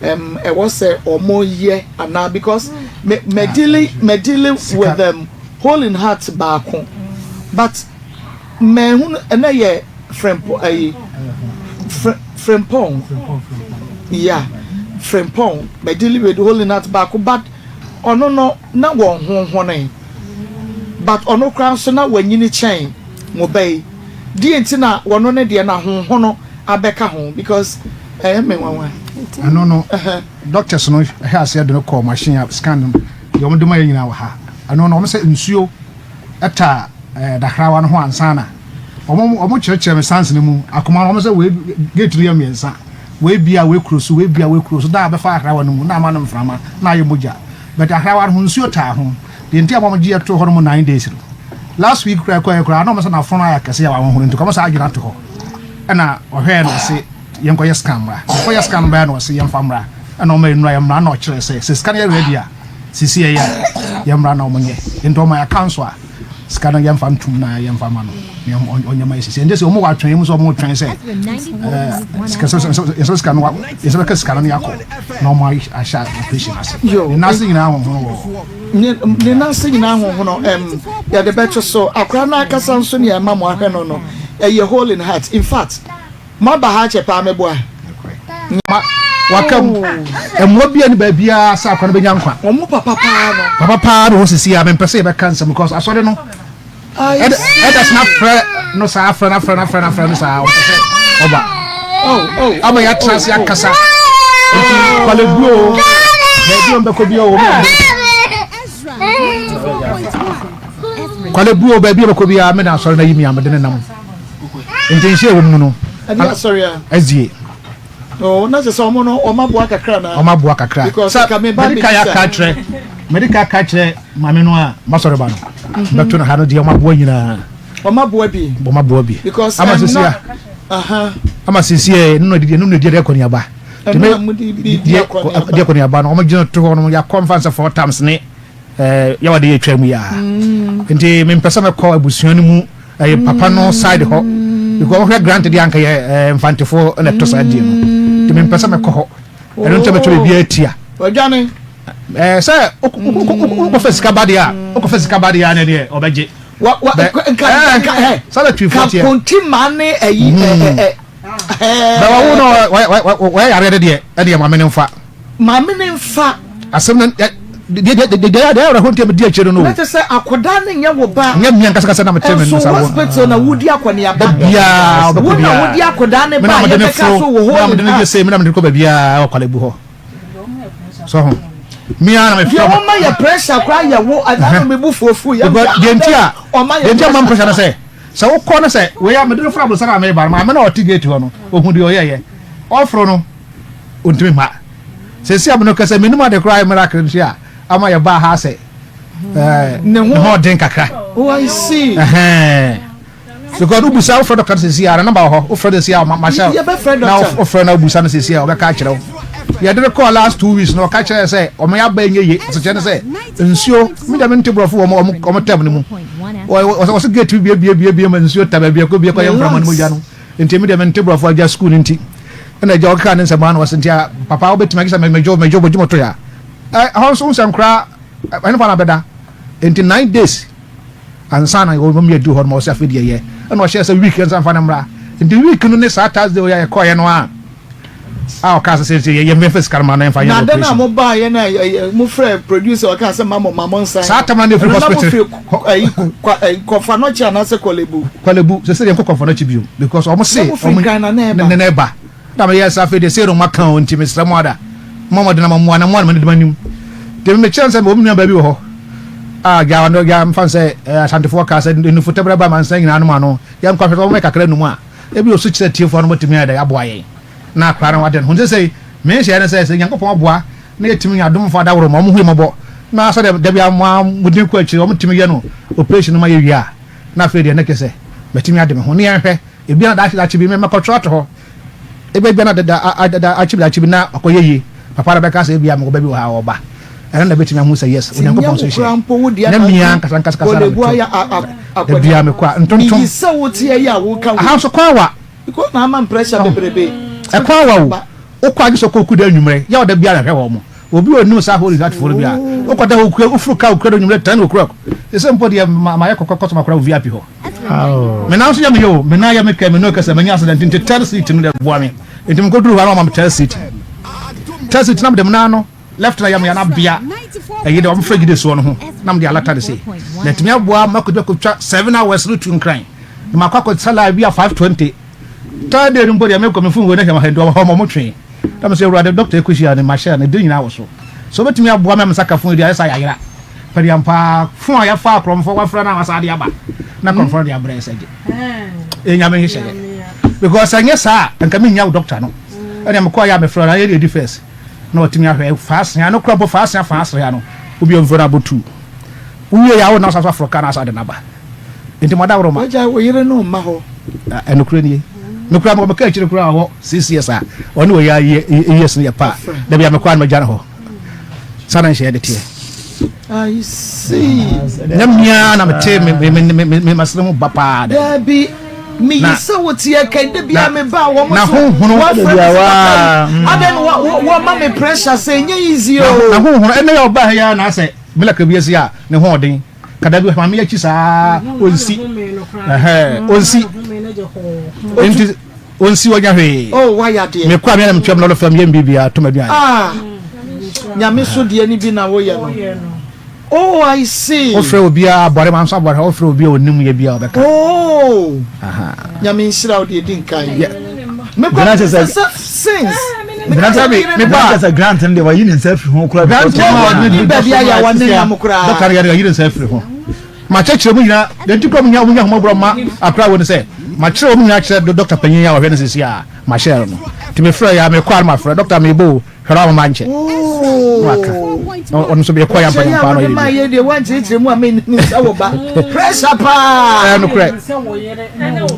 e was say omo ye ana because me dealing with them whole in heart baako but me hu na ye frimpong yeah frimpong me dealing with whole in heart baako but ono no na wo honhon but ono kran so na wanyini chain mo bay di entina wono ne de na honhon no abeka ho because me wanwa ano no doctors no ha se de no call machine scan yo mo de ma nyina wa ha ano no mo se nsuo eta dakrawa no ho ansana omo chirechire me sans ne mu akoma no mo se we gate no yamiensa we bia we kroso da be fa akrawa no mu na ma no mframa na ye moja but akrawa no nsuo ta ho the ntia mo gi to ho no 9 days last week kra no mo se na fon aya kase ya wa ho nto ko so agina to ho na ohwe no se yenko yes camera ko yes camera no se yemfa mra na o me nura yemra na o kire se scan ya ready a sisi ya yemra na o monye nto ma ya council a scan yemfa mtum na yemfa ma no onyama sisi ndese o mo wa twen mu so mo twen se so scan wa yes ka scan ya ko no ma asha operation as na se nyina ho ni na se nyina ho no ya de betro so akra na akasa nso ne ma mo ahwe no no ye hole in heart in fact ma ba ha chepa me boa wakam emwo bia ni ba bia sa akwa no benya nkwa omo papa no sisi ya me pese be cancer because asore no that's not friend no sa friend no sa oba ama ya trans ya kasa kwale buo be mbeko bia o kwale buo be bia mbeko bia me na asore na yimi amede nam intention wo mu no sorry azie oh na se so mo no o mabua kakra na o mabua kakra because ka me ba medical katre mame no a masore ba no beto na ha no de o mabua nyina o mabua bi because amasisia amasisia no de rekoni aba de rekoni aba no o magino to ho no ya conference 4 times ne ya wade etwa mu ya nti me mpesa me call abusuan mu papa no side ho because we granted yanka infantefo electricity die no de me mpesa me ko ho eno nte beto bia atia odwane say o fesika badia na de obeje sala 240 konti mane ayi ba wo no we yare de mamene mfa asem na de honte me dia chero no let say akoda ne nya wo ba nya mi ankasa na meteme no sa wo hospital na wudi akwane ya ba bia wudi akoda ne ba ya ka so wo ho me na say me na me ko ba bia akwale bu ho so ho mi ana me fia o ma ya pressure kwa ya wo ana me bu fofu ya dentia ma pressure na say so wo ko na say we ya me do fra bo saka me ba ma me na otigate ho no ohun de oyeye ofro no ontimi ma se sia me no kasa me numa de cry miracle sia ama ya ba ha say ne ho den kakra oh I see because ubu sa ofro do kan se sia na ba ho ofro de sia ma sha na ofro na ubu sa na se sia o be ka kire ya de call last 2 weeks no ka kire say o me ya ba nye ye so kire say nsuo mi da me ntibrofo o mo tem ne mu was get to be and so tabia could be a young from Mujano. Intimidate table for just school in tea. And a jog can and some man was in here. Papa bet to make some major Jumotria. I also some cry. I know better. Into 9 days. And son, I will me do her most of the year. And what she has a weekend and Fanamra. In the weekend, Saturday, they are quiet no. Our casa says, "You Memphis Carman and Fire." Then I'm mobile and I move producer or casa mamma Saturday for hospital. Cofanocha and as a Colebu, the city of Cofanochi because almost say, neighbor. Yes, I feel the same on my count, Mr. Mother. Mamma, the number 1 and 1 minute. Give me a chance and woman, baby. Gavano Gam Fancy, Santa Forecast, and in the football by man saying, Anumano, young Coffer make a crenuma. If you switch the tea for what to me, I boy. Na kwara waden hunje say me she na say yankopon boa na yetimi adom fa da woro mo hu mo na so de bia mo mudin ko achi o mutimi ye no operation ma ye wia na fe de na kese betimi ade me ho ne yanhwe e bia da achi bi me makotro to ho e bia na da achi na akoye yi papa da be ka say bia mo ba bi ha oba era na betimi amu say yes yankopon so she na mia kasa de bia me kwa ntontom ni se wotie ya wo ka ha so kwa wa ko na am pressure bebrebe ekwa wa o kwa giso ko kuda nwumre ya oda bia na hwe wo mo obi onu sa holy that for bia o kwada ofuru ka okura nwumre tan okura e se mpo de ma ya kokko ma kura VIP ho me na so ya me yo me na ya me ka me no ka se manya accident into 10 seat no de boa me entim ko duru ha ma 10 seat na me dem na no left na ya me na bia e ye de o mfra gide so no ho na me de alata de say na timi aboa makodo ko twa 7 hours no to nkran ma kwakọ salary bia 520 Tade rumbo ya meko mefungo na kama hendo wa mo twen. Tam say ru doctor ekushia ne machine ne din nyina wo so betimi aboa me msaka fun dia esa yayira. Padi ampa fun ya fa kromfo wa fra na wasade aba. Na kromfo dia bra esa je. Enya me hye. Because anya sa nka me nya doctor no. Ene me kwa ya me fra na ye di first. Na otimi ahwe fast ya no kromfo fast ya no. Obi on fora botu. Uye ya wo na so afro kana asade na ba. Enti moda woro ma. Aja wo yire no ma ho. Enokure ni me kura mo ka chire kura ho CCS a oni wo ya yes ne pa da bia me kwa na jana ho sana she de tie I see nyamia na mete me masremu bapa da bi me yesa wotie kan da bia me ba wo mo na hunhunu wa aden wo ma me pressure say nya easy o na hunhunu ene ya oba ya na ase melaka bi ase a ne ho odin kada bi ma me ya chi sa onsi onsi enti onsi wanya hwe oh waya de me kwa me na mtwam no fam yem bibia to ma bia nyame so de ani bi na wo ye no oh I see ofre obia abore man so abore ofre obia onim ye bia obeka oh nyame nsira o de din kan me kwa since me ba as a grant and they were in self ho kura grant me ba bia ya wan na mo kura dokar ya yin self ho ma chechire mu nyina de ntikwa mu nya ho bro ma akra woni se ma chire mu nya chire doctor panyin ya wo hwe sisi a ma share no ti me fra ya me kwa ma fra doctor me bo hwera ma nche waka on so be kwa ya panyin pa no ma ye de wan chire mu a me ni sawo ba pressure pa no kra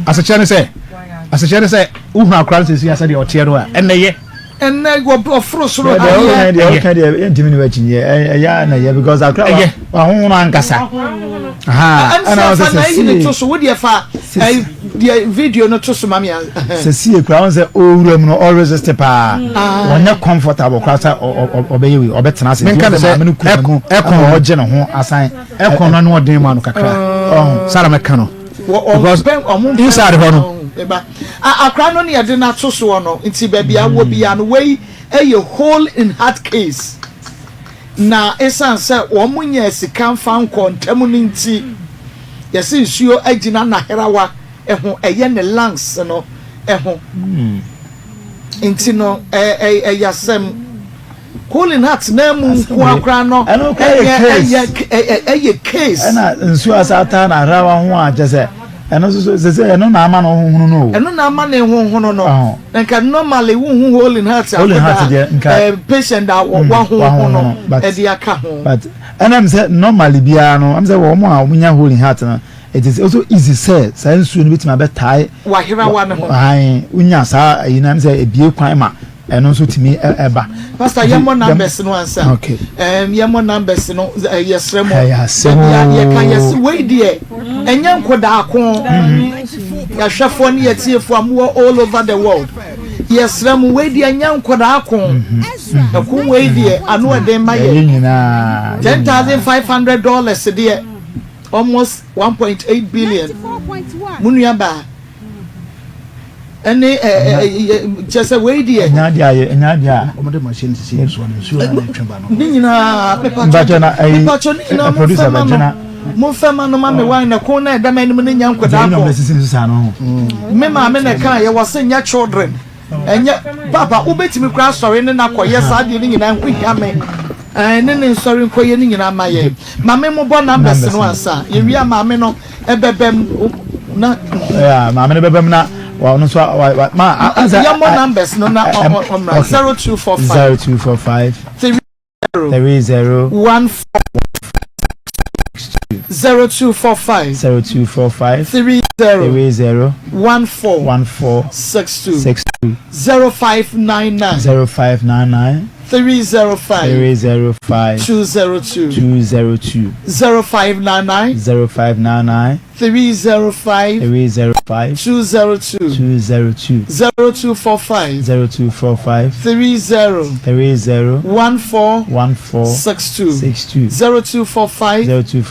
asachane se uhu akra sisi ya se de otie no a enne ye enne go fro so no de okay de ntimi ni wachinye ya na ye because akra wa hu na nkasa ana o se ni to so wo de fa the video no to so mami se sie kra on se owura mu no always step wonya comfortable kra sa obeye we obetena se menka se ekon oje no ho asan ekon no no den ma no kakra sara meka no because inside ho no eba akra no ne yede na to so no nti ba bia wo bia no wey a hole in heart case na esan se wo munya sika fan kontem ni nti yesi nsuo agina na herawa eho eye ne lungs no eho nti no yasem hole in heart na mu nko akra no eye case na nsuo asata na herawa ho ajese eno so eno na ama no hunhunu no eno na ama na hunhunu no nka normally hunhunu hole in heart patient that wa hunhunu e dia aka ho but and I'm say normally bia no I'm say wo mo a munya hole in heart no it is also easy say science no bitima be tai wa hera wa no ai unya sa ina say ebie kwan ma ɛno nso timi ɛba pastor yɛmɔ numbers no ansa okay yɛmɔ numbers no yɛsrɛ mo yɛka yɛsi wei deɛ ɛnyɛ nkodaako yɛhwɛfoɔ ne yɛtiefoɔ amoɔ all over the world yɛsrɛ mo wei deɛ ɛnyɛ nkodaako ɛko wei deɛ ano ɛden ma yɛ $10,500 deɛ almost 1.8 billion munua ba any just a way dear Nadia omode machine si so na nsuo na twemba no ni nyina pepa producer bajana mo fema no ma me wan na ko na edama ni me nya nkoda ko me ma me na kan ye wose nya children enya papa ubetimi kra story ne na koye saade ni nyina hu hia me ne story koye ni nyina ma ye ma me mo bo numbers no ansa ye wi ma me no ebebem na ma me bebem na well, no, so ma your numbers no na 0245 30 0245 30 1462 0599 305 202 0599 305 202 0245 30 1462 0245 30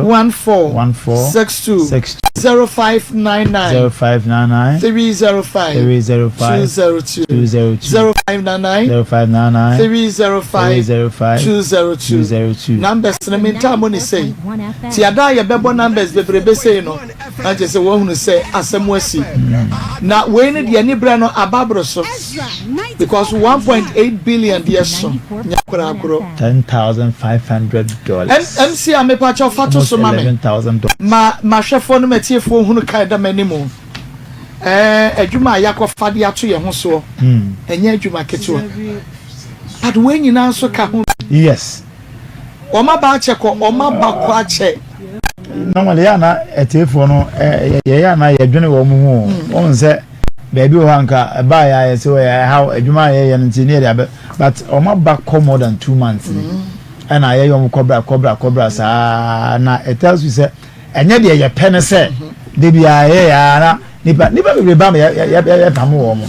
1462 0599 305 202 0599 305 202 numbers na mental money say ti ada ye bebo numbers bebrebe say no na je say wo hunu say asem wasi na we ne de ni bra no ababro so because 1.8 billion de so nyakura akuro $10,500 MC amepa cha fato so mame ma hwefo no matiefo hunu kai da manimu adwuma yakɔfa de ato ye ho so enye adwuma ketewa but when you now so ka ho yes oma ba cheko oma ba kwa che normally ya na etefo no ya na ye dwene wo mu ho on se baby o hanka ba ya se how adwuma ye ntini ya but oma ba more than 2 months and I yom cobra sa na it tells you say enye de ye pene se de bia ye ya na nipa be ba me ya pamo wo mo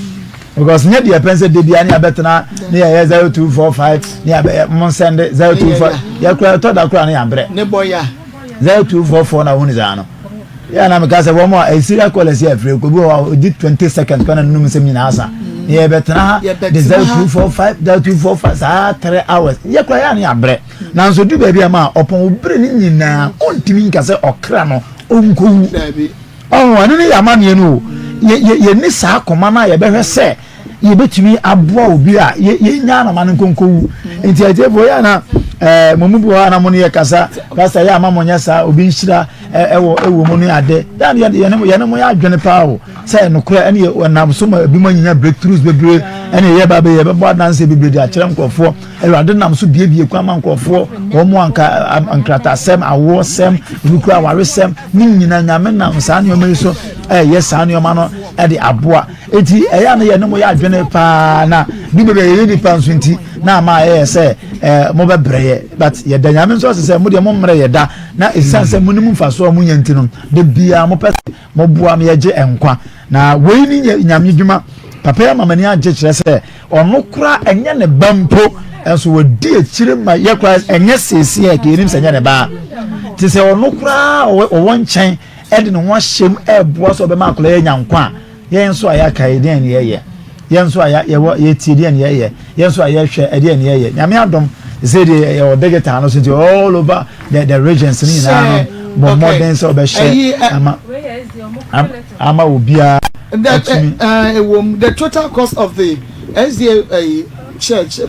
because nye de pene se de bia ne abetena ne ya 0245 ne ya mon send 024 ya kura to da kura ne ya bre ne boya 0244 na woni za no ya na me ka se wo mo a serial call se afre ko bi o di 20 seconds kana num se mi na asa ne betena de 0245 sa 3 hours ya kura ya ne ya bre na nso du ba bia ma opon obre ni nyina ontimi nka se okra no onkowu anu ne ya ma ne no ye ni sa akoma na ye behwe se ye betumi aboa obi a ye nya na ma ne konkowu enti ajebo ya na momubu ha na mo ne kasa kasa ya ma monya sa obi nhira ewo mo ne ade ya ne mo ya adwene pa o say no kura ene na so ma bi manyinya breakthroughs bebre ene ye ba be ye be bo dance bebre de akere nkofo ewade nam so biebie kwa ma nkofo wo mo ankrata sem awo sem bi kura ware sem ni nyina nyame nam sa ne o meri so yes sa ne o ma no e de aboa enti ya ne ye ne mo ya adwene pa na bi be ye di pa nso nti na ma say mo be breye but ye da nyame nso say mo de mo mre ye da na esanse mo nim mfaso mo nyanti no de bia mo pese mo boa me ye enkwa na we ni nyame dwuma papa ya mama ni age kire say ono kura enye ne bampo enso wodi akire ma ye kura enye sesi e ke nim senya ne ba ti say ono kura o wonchen e de no ho hyem e boa so be ma kula ye nyankwa ye enso aya kai den ne ye yenso aya ye tie ne ye yenso aya hwe ede ne ye nyame adom say the digital no so all over the regions ni na no modern so be share ama obia the total cost of the SDA church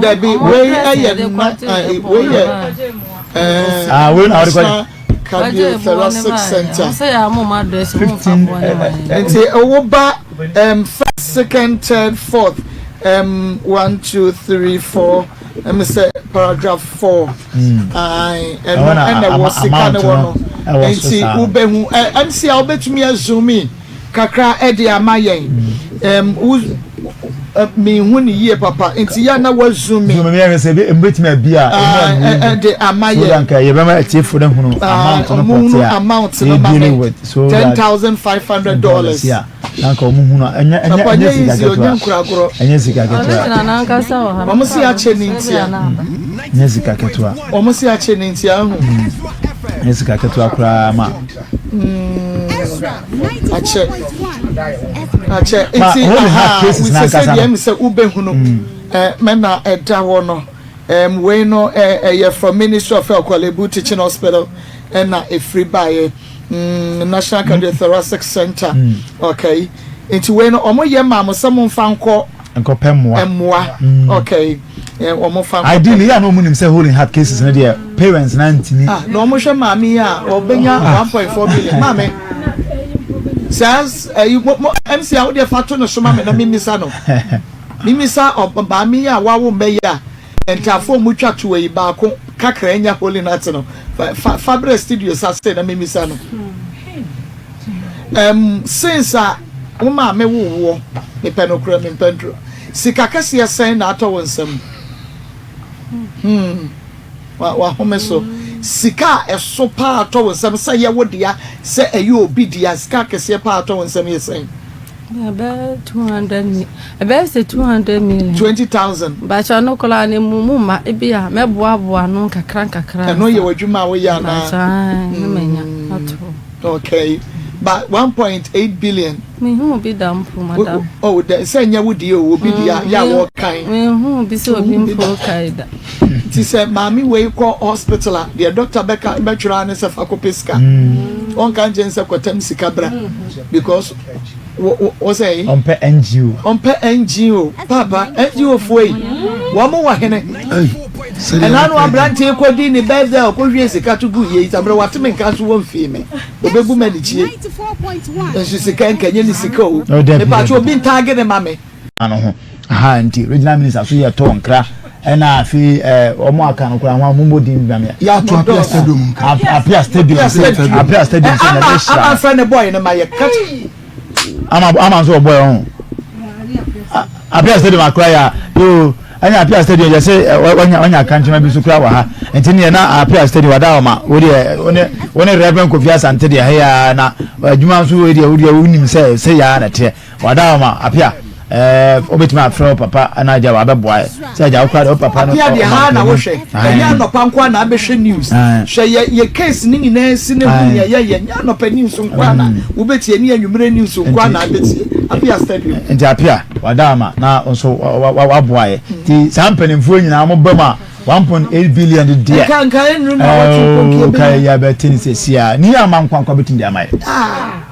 there be we cardiothoracic center say am mo address mo fa bo and say owoba first second third fourth 1 2 3 4 let me say paragraph 4 and there was the kind of one and see ubehu and see how bet me zoom in kakra edi amayen me huni ye papa nti ya na wazu me me me se be mbetime bia edi amayen so danka ye be ma tie for hunu amount no mama so $10,500 yeah danka hunu anya sika ketua na nkasa wa ha omo si ache ni ntia anya sika ketua omo si ache ni ntia hu anya sika ketua kura ma ache iti we say dem say ube hunu mena eda ho no we no from Ministry of Health Kwalebu Teaching Hospital na a free buy National Cardiothoracic Center okay iti we no omo ye ma mo some fanko pemmoa okay omo fanko ideally ya no munim say holding heart cases na there parents na ntimi no omo hwe maami ya obenya 1.4 billion maami says MC out there factor no so maami na mimisa no mimisa obami ya wawo meya entafo mutwa to yi ba ko kakra enya holy night no Fabre Studio sa say na mimisa no since uma me wo me penokra me pendro sika kase yesen na ato wonsam wa homeso sika eso pa ato wonsam say ye wodia say ayo obi dia sika kase pa ato wonsam yesen about 200 about 200 million 20,000 ba cha no kola ne mumma e bia meboa no kakra no ye wadwuma wo ya na menya ato okay but 1.8 billion me hu bi dampo madam oh the say nya wodi o obi dia ya wo kan me hu bi so bi mpo kaida ti say mami we ko hospital the doctor be try na se fakopiska on kan jense kwatam sikabra because what say ompe NGO papa NGO foi wo mo wa hene enanu abrante ko di ni birthday ko hwie sika to gu ye itamre wateme nka so won fi me obegu manichie 94.1 enso sika nkanye ni sika o me pa cho bi ntage ne mame ano ho ha nti regional minister so ye to nkra ena afi omo aka no kura ho momodi mbam ya to apia stadium na desha ama friend boy na maye kat ama so boy on apia stadium akra ya yo anya apia stadium je say wanya kanchema bi so kura wa ha enti ne na apia stadium wada ma wo de one reverend Kofi Asante de ha na adwuma so wo de unim say ya na te wada ma apia obetima afro papa anaja wa beboa say ja ukra papa no apia de ha na wo hwe anya no pankwa na abehwe news hwe ye case ni nyina si ne hu ye nya no pa news nkwa na wo betie ni anwumre news nkwa na betie apia stadium enti apia wada ma na so wa boa ye ti sampanimfo nyina mo bama 1.8 billion de kan enru na wachu kai ya betini sesia ni amankwa betini de amaye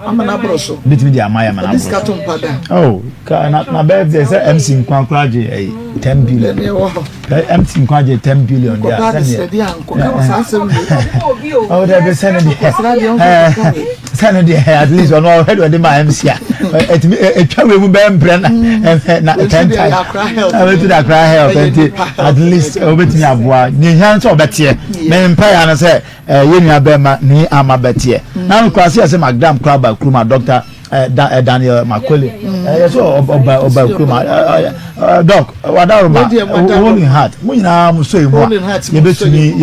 amana broso betini de amaye amana broso diskatum pada oh ka na birthday say MC nkwankwa je 10 billion MC nkwankwa je 10 billion dia send oh there be send de at least on already with my MC etwa we mu be mpre na 10 times I went to that cry help at least obetini aboa ni hyan so betie me mpa ya na se yenu abema ni amabetie na no kwase ase magdam kraba kruma doctor Daniel Makwele so oba kruma doc wadaruma holding heart mo nyina mo so emu ye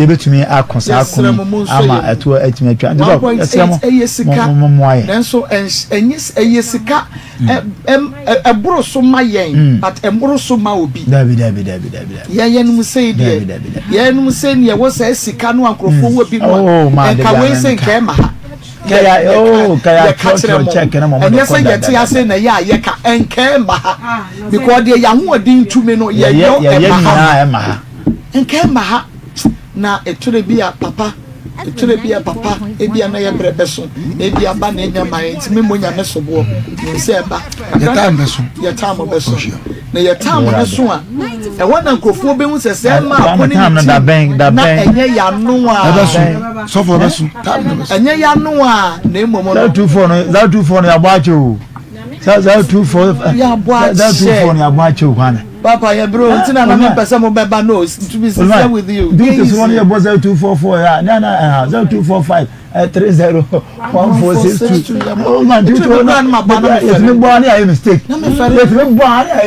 betumi akonsa akon ama eto etumi atwa doc esemo mo moaye nenso enye sika eboro so mayen but emboro so ma obi david yenum say die yenum say ne wo say sika no ankrofo wo bi no enka we say nka ma kaya check na mo and yes yet ya say na ya ye ka enka ma because the ya ho odin tumi no ye yo ma enka ma na etore bia papa ebia na ye brebeso ebia ba na nya ma ntimi monya ne sobo nse ba ye tam beso na ye tam ne so a e wona nkofo be hu sese ma akoni na enye ya no a so for beso enye ya no a na emomo no 24 no ya bwacho za 24 ya bwacho kwana papa ya bro ntina na me pesa mo beba no to be sincere with you this one your boss 244 ya na 0245 301462 oh man do to na ma ba na me bo na mistake na me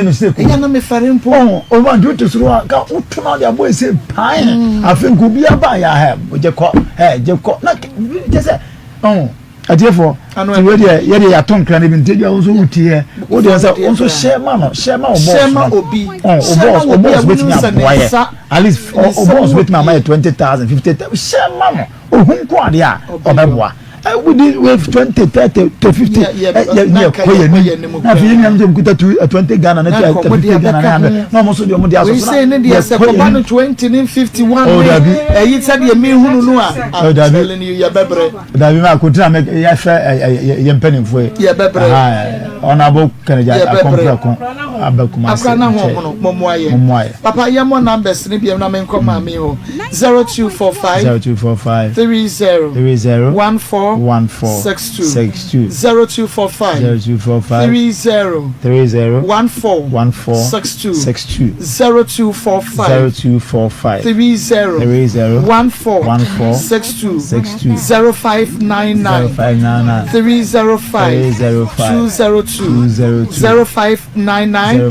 mistake ya na me fare mpo oh man do to suru ka utu na dia boy say pan afin ko bia ba ya ha je ko na je say adiefo we dey ya ton kra na bi nteju a so wutie wo dey say wo so share ma obi boss with me at least boss with me 20,000 50,000 share ma ohun ko ade a obeboa with 20 30 to 50 yeah na fi ni am dem kuta 20 Ghana na 50 Ghana na no mo so de mo de aso we say ne dey say ko ba no 20 ni 51 eyi say de me hunu no a telling you ya bebre dabi ma ko tira me ya fa ye mpanin fo ya bebre ona bo kan ja akompra kon abakuma akra na ho no momoaye papa ya mo numbers ni bi na me nkoma me ho 0245 30 1462 0245 30 1462 0245 30 1462 0599 305 202 0599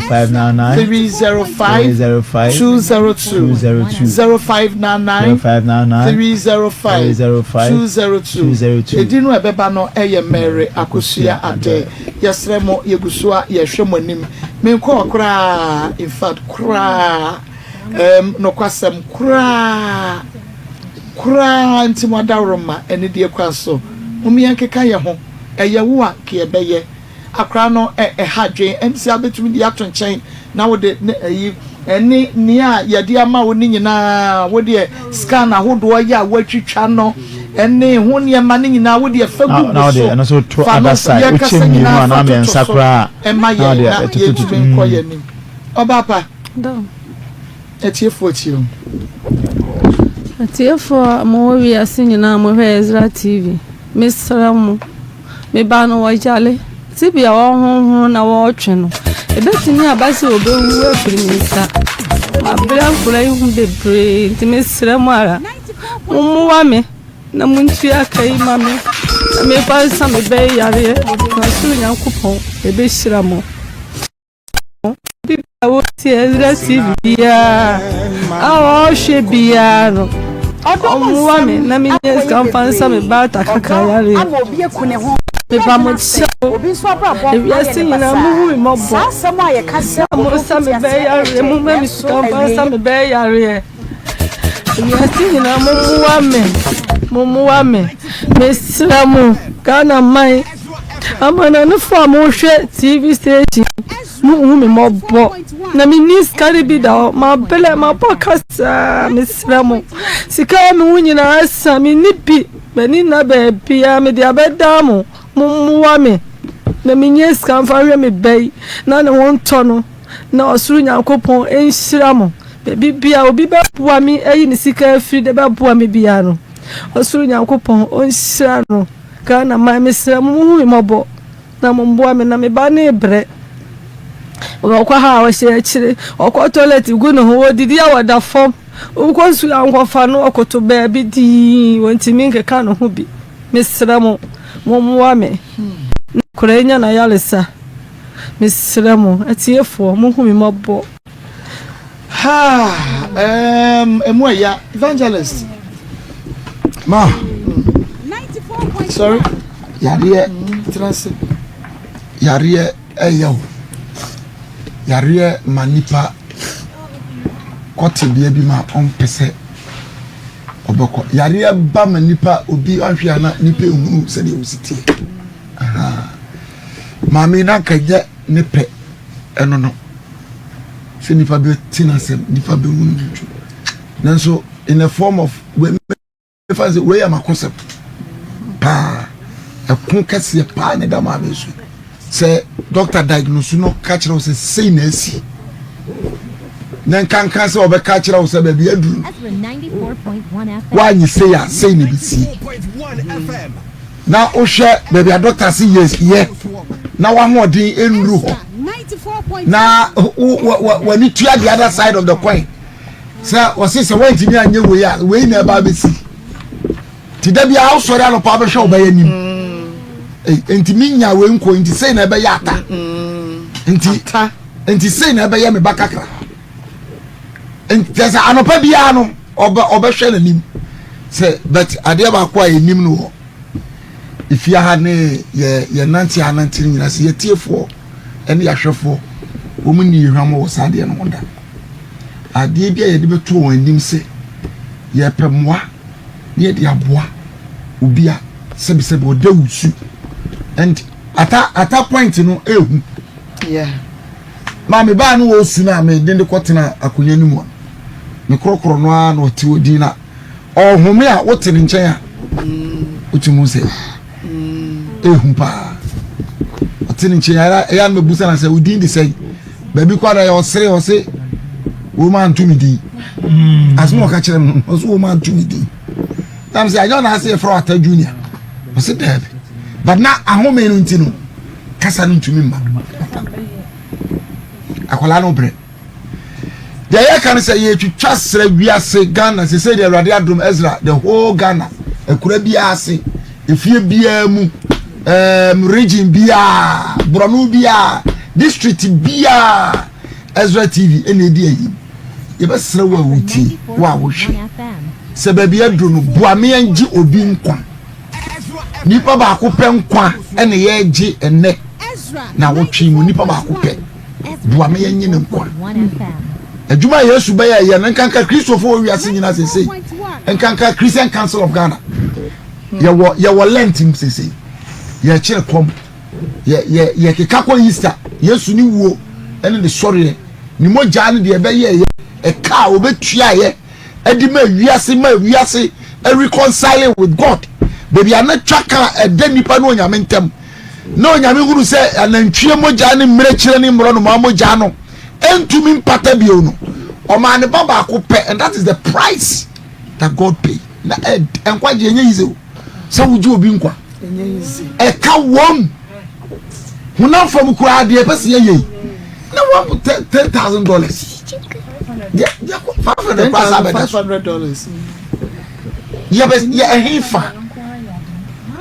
305 202 0599 305 202 edinu ebeba no eye mere akosua ade yesremo yegusua yehwemo anim menko okra in fact kra no kwasem kra ntimadawroma ene die kwaso omiyankeka ye ho eye wo a ke ebeye akra no hadwen emsi abetumi di ato nchen na wo de ayi eni nia yade ama wo ni nyina wo de scan ahodo ya watwitwa no eni ho ne ma ni nyina wo de fagu na de no so to other side uchemi no na me nsakra ema ye na yetumi nkoye ni obapa do etiefo chiro etiefo mo wi asinyina mo hwe Ezra TV mesramu me ba no wajale tibia wo na wo twe no ebetini abase obewu afiri nsa abira kula yu bebre timesramu ara muwa me na muntu akai mame na me pa sa me be yare na suru nyankopon ebe shiramo bi awo ti Ezra TV ya awo hwe bia no muwa me na me yes kan fansa me ba ta kaka yare obi ekune ho me ba mo tse obi so abra bo yesi nyina mu mo bo asem aye kase mo sa me be yare mu me mi kan fansa me be yare yesi nyina mu wa me mesramu kana mai amana no fa mo hwe TV station mu me mo bo na mi nis karibi da ma bele ma podcast mesramu sika mi wunyina asa mi nibi beni na be bia me dia bedamu mu wa me na mi nyes kan fa hwe me bei na ne won to no na osuru nyankopon enhyiramu bibia obi be bua mi eyi ni sika afiri de be bua mi bia no osuru nyankopon onhyira no kana ma mesra mu mobo na mo bua mi na me ba na ebre okwa ha wa hye akire okwa toilet gu no ho didi awada fom ukwo su ankofa no okoto ba bi di wontimi nkeka no ho bi mesra mu wa me kurenya na yalesa mesra mu atiefo mu hu mi mobo ha emoya evangelist ma 94.1 sorry yare trans yare eyo yare manipa kotibia bi ma onpese oboko yare ba manipa obi ahwe na nipa ehunu se de ositi mami na kaje nipe eno no se nipa be tinasem nipa be hunu nanso in a form of we am a concept pa a kunkase pa ne da ma besu say doctor diagnose no catch us say na si nan kan say obe catch us say be adu 94.1 FM why you say ni bi si na o hwe baby a doctor say yes na wa ho odin enru ho na when you try the other side of the coin say o say when timi anye we ya we na ba be si ti da bia wo sori alo pa be hwe obaye nim enti minya we nko enti sei na be ya ata enti sei na be ya me bakakra enti sa anopa bia no obe hwe na nim se but ade ba kwa enim no ho ifia ha ne ye nanti ananti nyina se ye tiefo ene ya hwefo wo mu ni hwam wo sade no nda ade bia ye de beto won anim se ye pemwa ye de aboa ubia sebi o da wusu and ata point no ehu ma me ba no wo su na me de kotena akonya ni mu me krokro no a no ti odi na ohome a wote ne nchen a otumu se ehu pa wote ne nchen ya me busa na se odi ndi sei baby kwa da yo sere o se wo man to me di asmo ka kire no so wo man to me di tam se ajo na se fro ata junior o se deb but na ahome no ntino kasa no ntumi mba akola no bre the year can say ye twitwa sere wiase Ghana say the Awurade Adom Ezra the whole Ghana ekura bia ase efie bia mu region bia Borno bia district bia Ezra TV ene di ayi ye be sere wa wuti wa wo hwe se ba bia dro no boame angi obi nkwa nipa ba ko pe nkwa ene ye gi ene na wo twi mu nipa ba ko pe boame angi ne nkwa Ejuma Yesu ba ya nkanka Christopher wiase nyina sese nkanka Christian Council of Ghana ye wo lentim sese ye kire kom ye kekakwa Easter Yesu ni wuo ene de sorry ni moja ne de be ye e ka obetua ye edi ma wiase reconcile with God baby ana twaka ede nipa no onyame ntem na onyame huru se anantwie moja ne mre kire ne mro no ma moja no entumi mpata bio no o ma ne baba akopɛ and that is the price that God pay na enkwaje enye yize so wuju obi nkwa enye yize e ka wom hunam from kura de pese ye na $10,000 yeah $500 yeah ehifa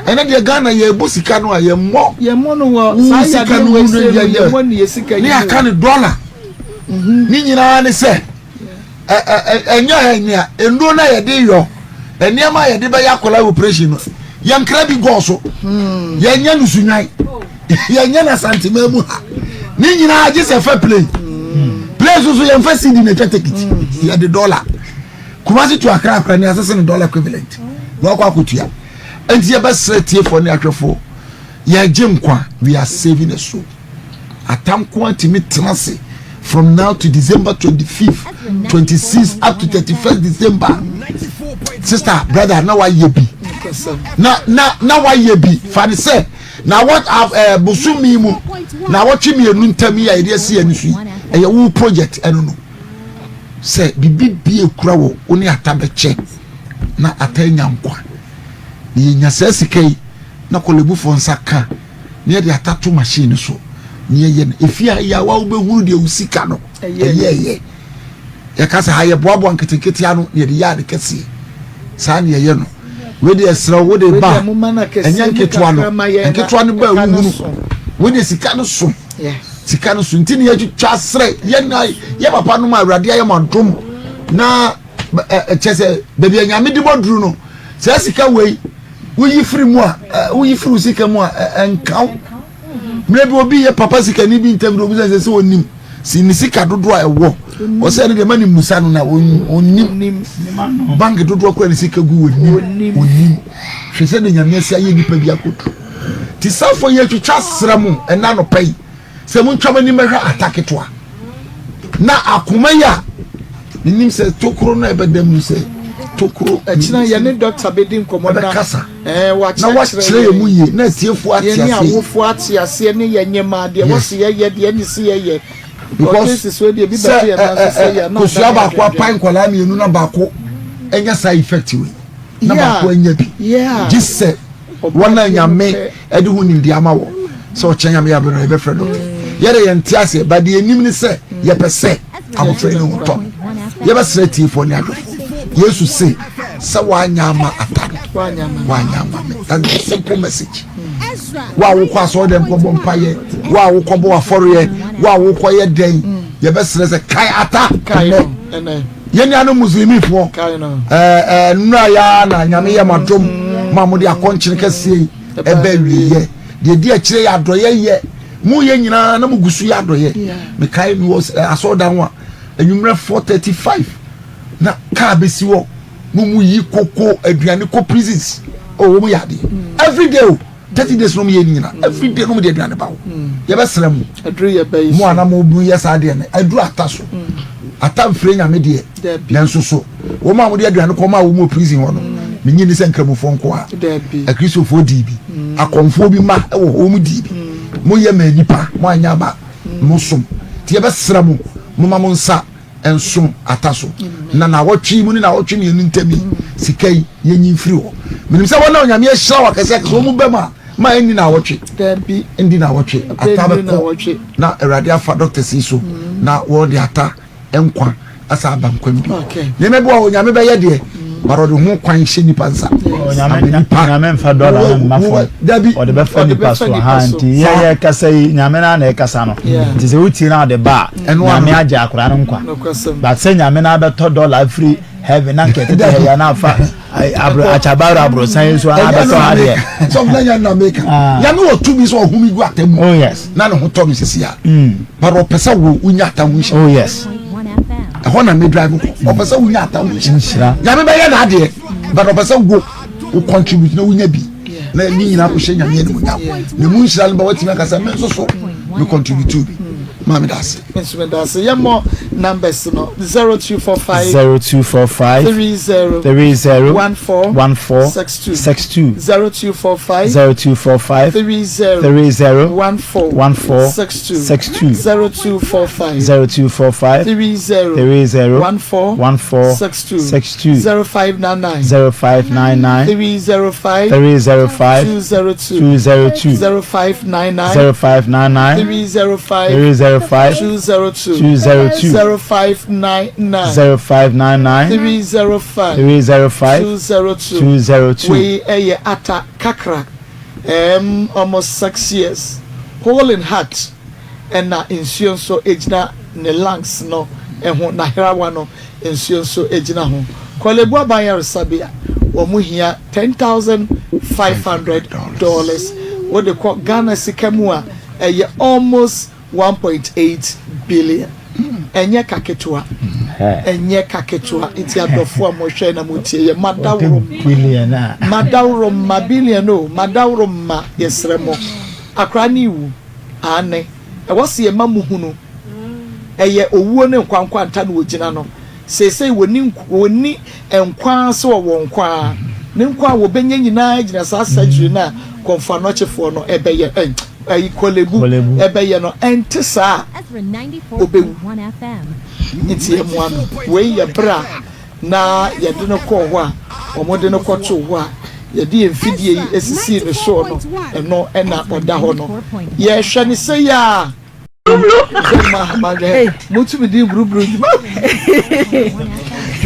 ena de Ghana ye busika no ye mo no wo sa ya no ye mo ni yesika ni aka ne dollar ni nyina ne se enya endo na ye de yo eniama ye de be yakola operation no ye nkra bi go so ye nya nusunyan ye nya na santima mu ha ni nyina age se fa play so ye mfa CD na ticket ye de dollar kumasi to akra ni asese ne dollar equivalent wo kwa kotua enti ye be sretie for ne atwefo ye gye we are saving a soul atam kwantimi tenase from now to December 25th, 26th up to 31st December. Sister, brother, now why you be? Now why you be? Fanny say, now what have Busumi mu? Now what you mean? You tell me idea see anything. And your project, I don't know. Say, be a crow only at a check. Na atenya mkwa. Ni nyasesi kei na kolebu fonsaka. Near the tattoo machine so. Nye efia ya wa obehuru de usika no ye ya kasa haye boabo anketeketi ano ye de ya de kese sa ne ye no we de esra wo de ba enya nketwa no ba wuhuru we de sika no so ntini ye twitwa sre ye na ye papa no ma Awurade aye mantom na chese bebi anyame de boduru no se sika wei wuyi firi mu a wuyi firi sika mu a enkaw maybe obi ye papa sika ni bi ntem do business se onim si ni sika dodo a ewo o se ne de mani musa no na onim bank dodo ko ni sika gu onim hwese de nyame ase aye nipa bi akotu ti safo ye twitwa sremu ena no pai se mun twama ni mehwa attack to a na akoma ya nim se tokro na ebedam se tokro achina ye ne doctor bedin komoda kasa wa chire mu ye na tiefu atiase ye ni awofu atiase ne ye nyema de wo se ye de ni se ye because so de bi ba ye na se ye na kusia ba kwa pan kola mienu na ba ko enya side effect we na ba ko enya bi just say wana nyame ede hu nim di ama wo so chenya me ya be no be fredo ye de ye ntiase ba de enim ni se ye pese abofre no to ye ba sreti fo ni ado Yesu say sa wa nyama ata That's the simple message. Wa wo kwa so dem ko bompaye, wa wo ko bo afore, wa wo ko ye den. Ye be sere kai ata kai ene. Ye ni anu muslimi fo. Kai no. Nura ya na nyame ye madom, ma mo de akonchire kese ebe wiye. De di akire ya doye ye. Mu ye nyina na mu gusu ya doye. Me kai mi was asoda ho a enwumre 4:35. Na ka be si wo. Mu yi koko aduane ko prisons. Oh mu yade. Every day 30 days no me nyina. Every day no me de aduane ba wo. Ye be sere mu. Adru ye be yi. Mu ana mo bu ye sa de ne. Adru ataso. Atam fre nyame de. Nanso so. Wo ma mo de aduane ko ma wo mu prison ho no. Me nyini se nkramufo nko a. A Christopher DB. Akonfo bi ma wo mu DB. Mo ye ma nipa, mo anya ba. Mo som. Ti ye be sere mu. Mo ma mo nsa ensom ataso. Na wotwi mu ni na wotwi ni ntami. Sikai ye nyi free ho. Menim se wona onyame ye hira wa kase so mu bema ma eni na wotwe dabi endi na wotwe atabe ko na erade afa doctor si so na wo de ata enkwa asa abankwam bi ne me bo onyame be ye de baro de ho kwan hye nipa nsa nyame mfa dollar na mafo dabi o de be fa nipa so hanti ye kasa yi nyame na na kasa no nti se wuti na de ba nyame agya akora no nkwa ba se nyame na be to dollar free heaven na nkete ya na fa achabaro abro science so na be to ade so na na make ya no otu bi so ohumi gu atam oh yes na no ho to bi sisi ya baro pesa wo unya atam shi oh yes ho na me drive o pesa unya atam shi ya me be ya na ade baro pesa wo o contribute na unya bi na ni nyina ko shenya me ni munya ne mu nshira ba wati maka sa me so me contribute to Mami das. Instrument das. Yamo numbers no 0245 30 62 0245 30 62 0245 62 0599 305 202 0599 305 202 0599 305 202 we ata kakra almost 6 years hole in heart and na insurance so ejina ne lungs no ehun na herawa no insurance so ejina ho kolebu abayar sabia wo mu hia $10,500 what they call Ghana sikamu a almost 1.8 billion enye kaketwa iti adofo amhwe na mutie ye madawro billion madawro ma billion no madawro ma yesremo akra ni wu ane e wose ye mamuhunu eye owuo ne nkwankwa anta na ogina no sesei woni enkwa so wo nkwa ne nkwa wo benye nyina gina sa surgery na konfa no chefo no ebeye ayi kolebu ebeye no entisa obewu iti emuano we ye bra na ye de no ko ho a omode no ko to ho a ye de emfidie yi esisi ne so no eno ena oda ho no ye hwe ne se ya mutu mi di brubru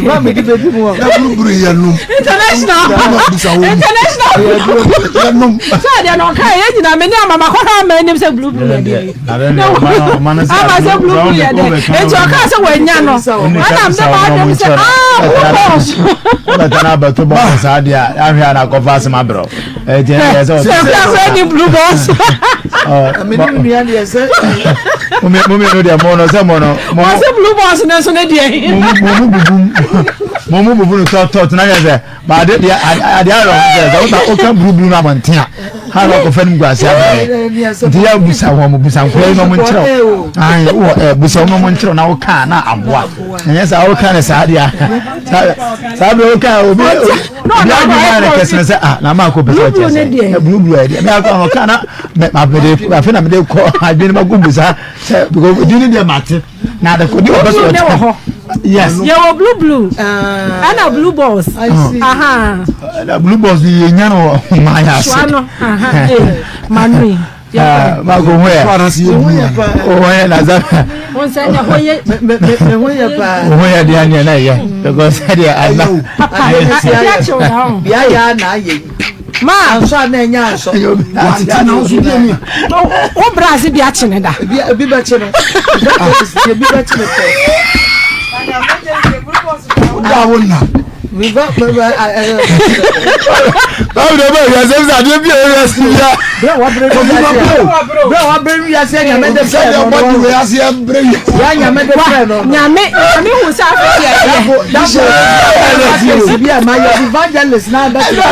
ma me di bebi mu na brubru ya no international so they no kai ye jina me ni amama ko ha me nim se brubru ya de ama se brubru ya de e to ka se wanya no ana am de ma dem se ona tana ba to ba sa dia ahia na ko fa se ma bro e je ya so se ni blue boss me ni ya de se mo no dia mo no se mo no mo se blue boss na so na dia mo bubu to na ya se ba de dia ade aro se o ka bubu na mantia ha ro ko fanim gwase abaye dia busa ho mo busa ko no mo nkyerɛ ai wo busa mo nkyerɛ na wo ka na aboa nyɛ sa wo ka na sa dia sa be wo ka obi no na na kesene se na ma ko pesa che bubu ade na ko ka na ma bede afi na me de ko adwene ma gubusa se because di ni dia mate na da ko di obeso yes you blue ana blue balls aha na blue balls ye nya no ma ya se Manui. Ma go where? Oh, yeah, that's that. One side, me oh, yeah, pa. Oh, yeah, the onion, yeah. because they are now ya na aye ma anso na enya anso o brazi bi a chene da bi ba chene bi ba chene da wonna we ba how the boy has said that be a bro wa bre ya se nya me de say your body we as ya bre ya nya me de say no nya me hu sa afia ya bi ma ya evangelist na da and you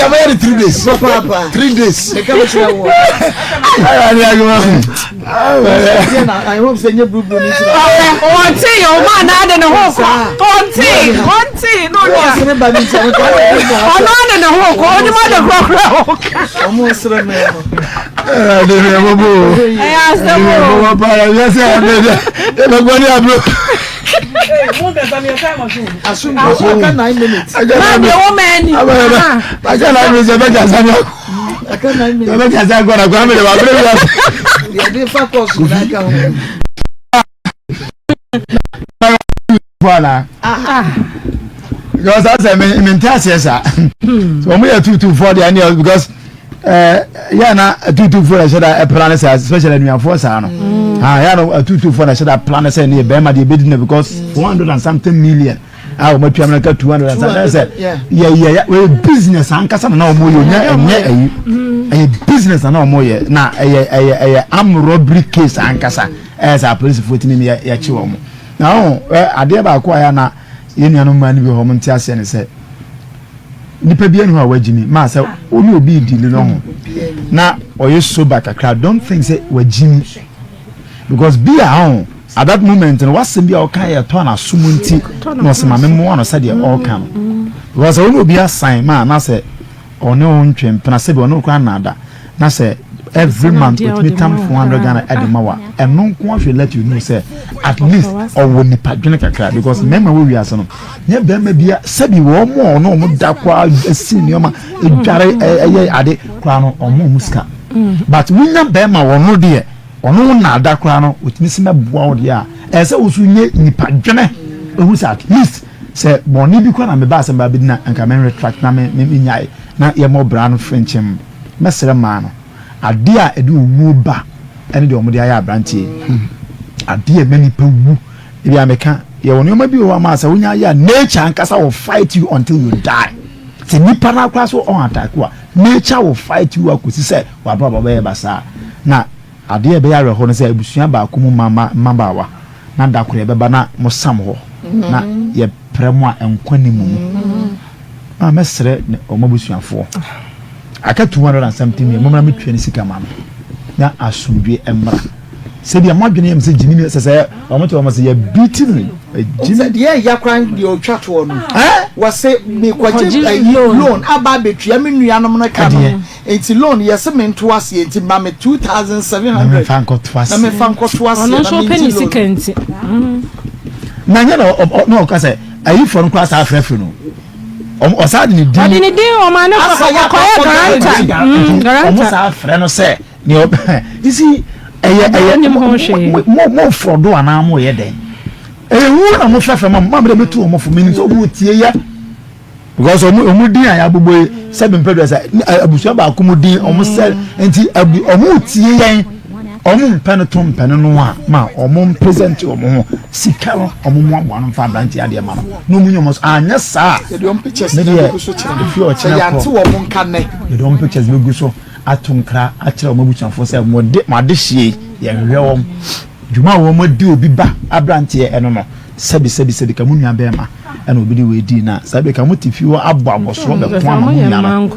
have 3 days papa 3 days e ka be say wo I hope say you bro ni onti yo ma na de no ho onti no ya ba ni say ono de no ho ko oni ma de kro omo sere me de bobo asemo para ya se de go ni abro assume aka 9 minutes na de woman ni aka 9 minutes be ja sani aka 9 minutes be ja sani agora kwa me de wa bre ya de focus na ka ho voilà because that's a mentality sir so we are 224 the annual because yeah na 224 should a plan say especially new force no yeah no 224 should a plan say near be ma dey bid because 400 and something million we matu America 200 and something say yeah we business ankasa na omo yo nya business na omo ye na am robbery case ankasa as a police 14 ya chi omo now ade ba ko ya na yenuanu ma ni bi ho mti ase ne se nipa bia nu a wagimi ma se oni obi dili no ho na oyeso ba kakra don't think say wagimi because bia ho at that moment no wasem bia o kan ya to na sumunti no se ma memo no se de all kan because oni obi assign ma na se oni on twempena se bi oni kra na ada na se every month with me time 400 Ghana at the mawa and no one should let you know say at least or when nipa dwene kakra because member we are no nya be ma bia sabi wo mo no mo da kwa senior ma edware ade kwa no omo muska but we nya be ma wo no de ono na da kwa no otimi se meboa wo de a e se wo su nye nipa dwene ehu say at least say boni bi kwa na me ba se ba bi na anka men retract na me nyai na ye mo bra no friendship mesere ma no ade a edu wu ba ene de omo de aya abrantie ade e mani pa wu e bia meka ye woni oma bi o ma sa wonya ya nature ankasa will fight you until you die se nipa na kwa so on attack wa nature will fight you akosi se wa baba ba ye basa na ade e be ya reho no se abusua ba ko mu mama wa na da kure be ba na mo sam ho na ye premo a enkwani mu a mesre omo busuafo aka 270 million mo na metwe ni sika ma na asumdwe emra se dia modwene yem se jini se o mo to mo se ya beating jini dia ya kran di o twato no wase me kwaje loan aba betua me nuanom na ka no enti loan yese me nto ase enti ma me 2700 na me fan kotwa ase na me fan kotwa ase na so penny sika enti na nya no ka se ayi for no class afrefe no o sa di di o ma na ko garanta o sa afre no se ni o isi mo frodo ana mo ye den wu na mo fefe mo ma betu o mo fo mini so wo tie ya because o mo din aya gbogbo 7 pedesa abusu ba ko mo din o mo se enti o mo tie yan o mo pen to pen no a ma o mo present o mo sika o mo mo anu fa branch ade ma no mu nyomo anya sa de on pictures na go so kire ya nti wo mo nka ne de on pictures be go so atonkra a kire o mo buchanfo se mo de hie ye hwe wo djuma wo mo di obi ba abrantie eno no sebi ka munua be ma ena obi di we di na sabe ka motifi wo abo aboso be ko amunua no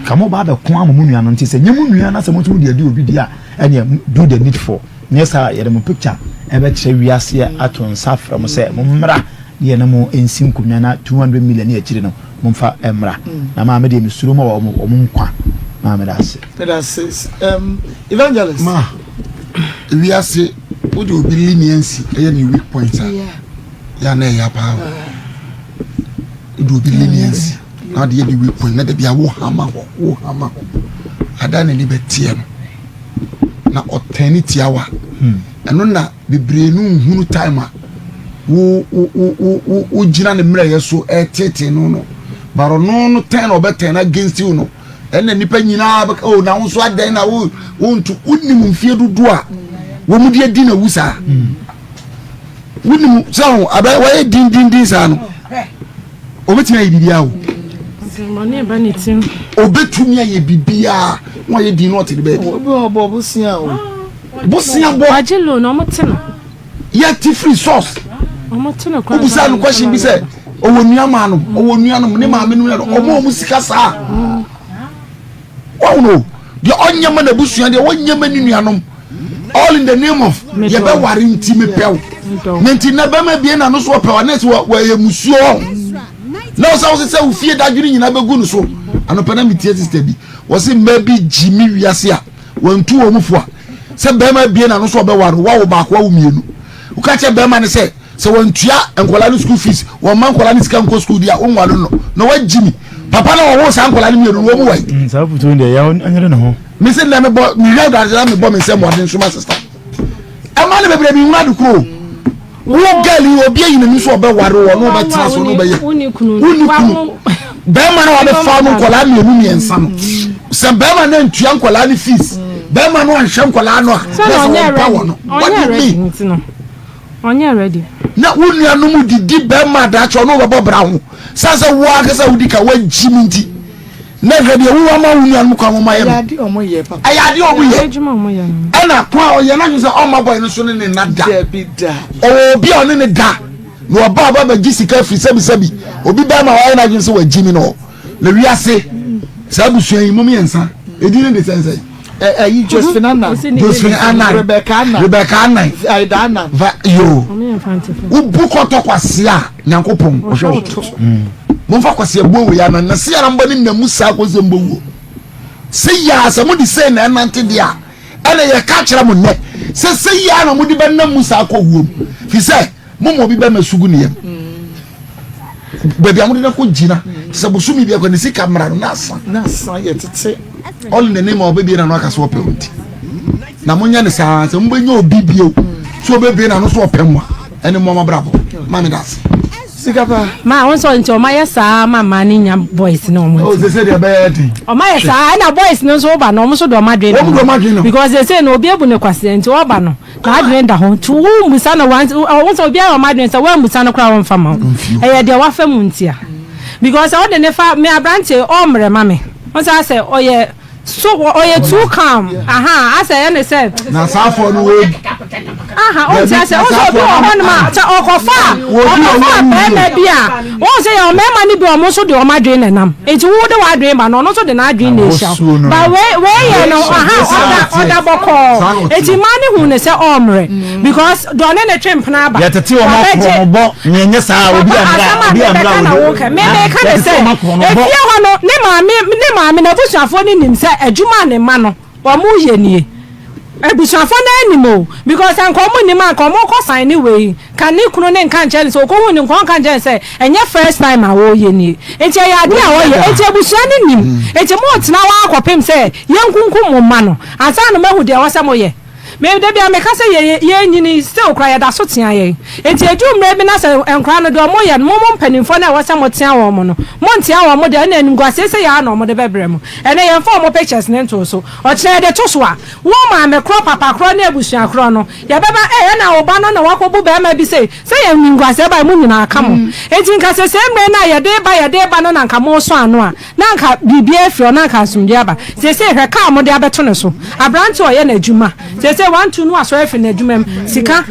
ka mo ba be ko amunua no nti se nyamunua na se mo tu di obi di a ene do the need for nyesa ye dem picture e be kire wiase aton safra mo se mo mra ye na mo ensim kunwa na 200 million e kire no mo mfa emra na ma me de misuro mo wo mo nkwa ma me da se evangelist ma wiase wo do obi leniency e ni weak point ya na ya pa do obi leniency na de ni weak point na de bia wo hama ada na liberty na otani tiawa eno na bebre nu hunu time wo gina ne mmerɛ yɛ so tete no baro no 10 obeten against you no ene nipa nyina o na wo so adan na wo ntu unim mfie dudu a wo mu de di na wusa unim so aba wa din sa no obetumi ayi bibia o money ba ni tin obetumi ayi bibia wo ye din no te be obo busia o busia bo ajelo no mo te no yet free source omo te no kwa obusa no question bi say owo nuanom ne ma menu no omo sika saa wow no the onyama na busua de onyama ni nuanom all in the name of ye be ware ntime pew nti na be ma bie na no so pew na wa ye musuo na so say ufie dadwiri nyina be gu no so anopana mitie sister bi wo say maybe jimi wiase a wantu wo mufo a say be ma bie na no so be ware wa ba kwa wo mienu uka che be ma ne say so wantua enkola ni school fees wo man kola ni sika nko school dia wo nwalo no na wa jimi papa na wo sa nkola ni mienu wo mu wai sa futu ndi ya anyere na ho me se na me bo mi real da me bo me se mo den suma sister e ma le bebre mi nwadu kro wo girl obi ayi na mi so be ware wo no be tia so no be ye uni kunu be ma na wa be fa no nkola mienu miensa no se be ma na ntua nkola ni fees be ma no anhwe nkola no a onye ready na wunia no mu didi be ma da cho no be bra ho sasa wo akasa wudi ka wa jimi nti na ready wo ma wunia no kwa mo ye ayade omo ye papa ayade omo ye ejuma omo ye na kwa o ye na nyu se o ma boy no so ne na da bi da o bi o ne da no ba ba gisika fi sebi obi ba ma wa na nyu se wa jimi no le wiase sabu suan yi mom yensa edine de sense you Josephine Anna Rebecca Anna Aida Anna yo ubuko to kwasia nyankopon ohwe momfa kwasia bo ya na se ya mba ni namu sa kwasia mbo wo se ya sa mo di se na nante dia ene ye ka kira mo ne se ya na mo di ba namu sa kwa wo fi se mo bi ba masugu ne yam baby amudi na ko jina se busumi bi akwa ne sika mra na asa ye tete all in the name of baby na no aka so opelunti na munya ne saa se mbenya obibio so baby na no so opemwa ene mo mabrabo mami das sikapa ma won so nti o ma yesa mama ni nya boys na omo o se de bed o ma yesa na boys no so ba no omo so do madwe no because they say no obi ebu ne kwase nti o ba no na adwe nda ho tu musa na won so obi a madwe so wa musa no kra won fama e de wa fam ntia because o de ne fa me abrante o mre mame won say oye so oye too calm I say any say na safo no we o say o so do on ma cha okofa me bia o say o me ma ni bi o mo so de o ma dwen nenam enti wo de wa dwen ma no no so de na dwen na sha but we ye no oda boko enti ma ni hu ne say omre because do ne twemp na ba yetete o ma ko bo nyenye sa obi amra me ka de say e fie ho no ne ma na busuafo ni nim say ejuma ne ma no wa mu ye nie ebusuafo na animo because anko mu ni ma anko mu ko sign ni we kan ni kunu ne nkan che so ko hu ni nkan kan che say enye first time a wo ye nie enti ya de a wo ye enti ebusua ni nim enti mo tena wa akopem say yenkunkum mo ma no asa no mahu de wa samo ye me de bia me ka say ye nyini still cry da so tia ye enti edumre bi na say enkra no do mo ye mo mpanimfo na wa samo tia wo mo no mo ntia wo mo de na ngwase say ya no mo de bebre mo ene ye fo mo pictures ne nto so o kire de to so a wo ma me kro papa kro na ebusua kro no ye beba na oba no na wakobu be ma bi say ye ngwase ba mo nyina aka mo enti nka say semre na ye de ba no na nka mo so ano a na nka bibia afio na nka asumde aba say hwe ka mo de abeto ne so abrante o ye na adwuma say 1 2 no aso efe na adwuma sika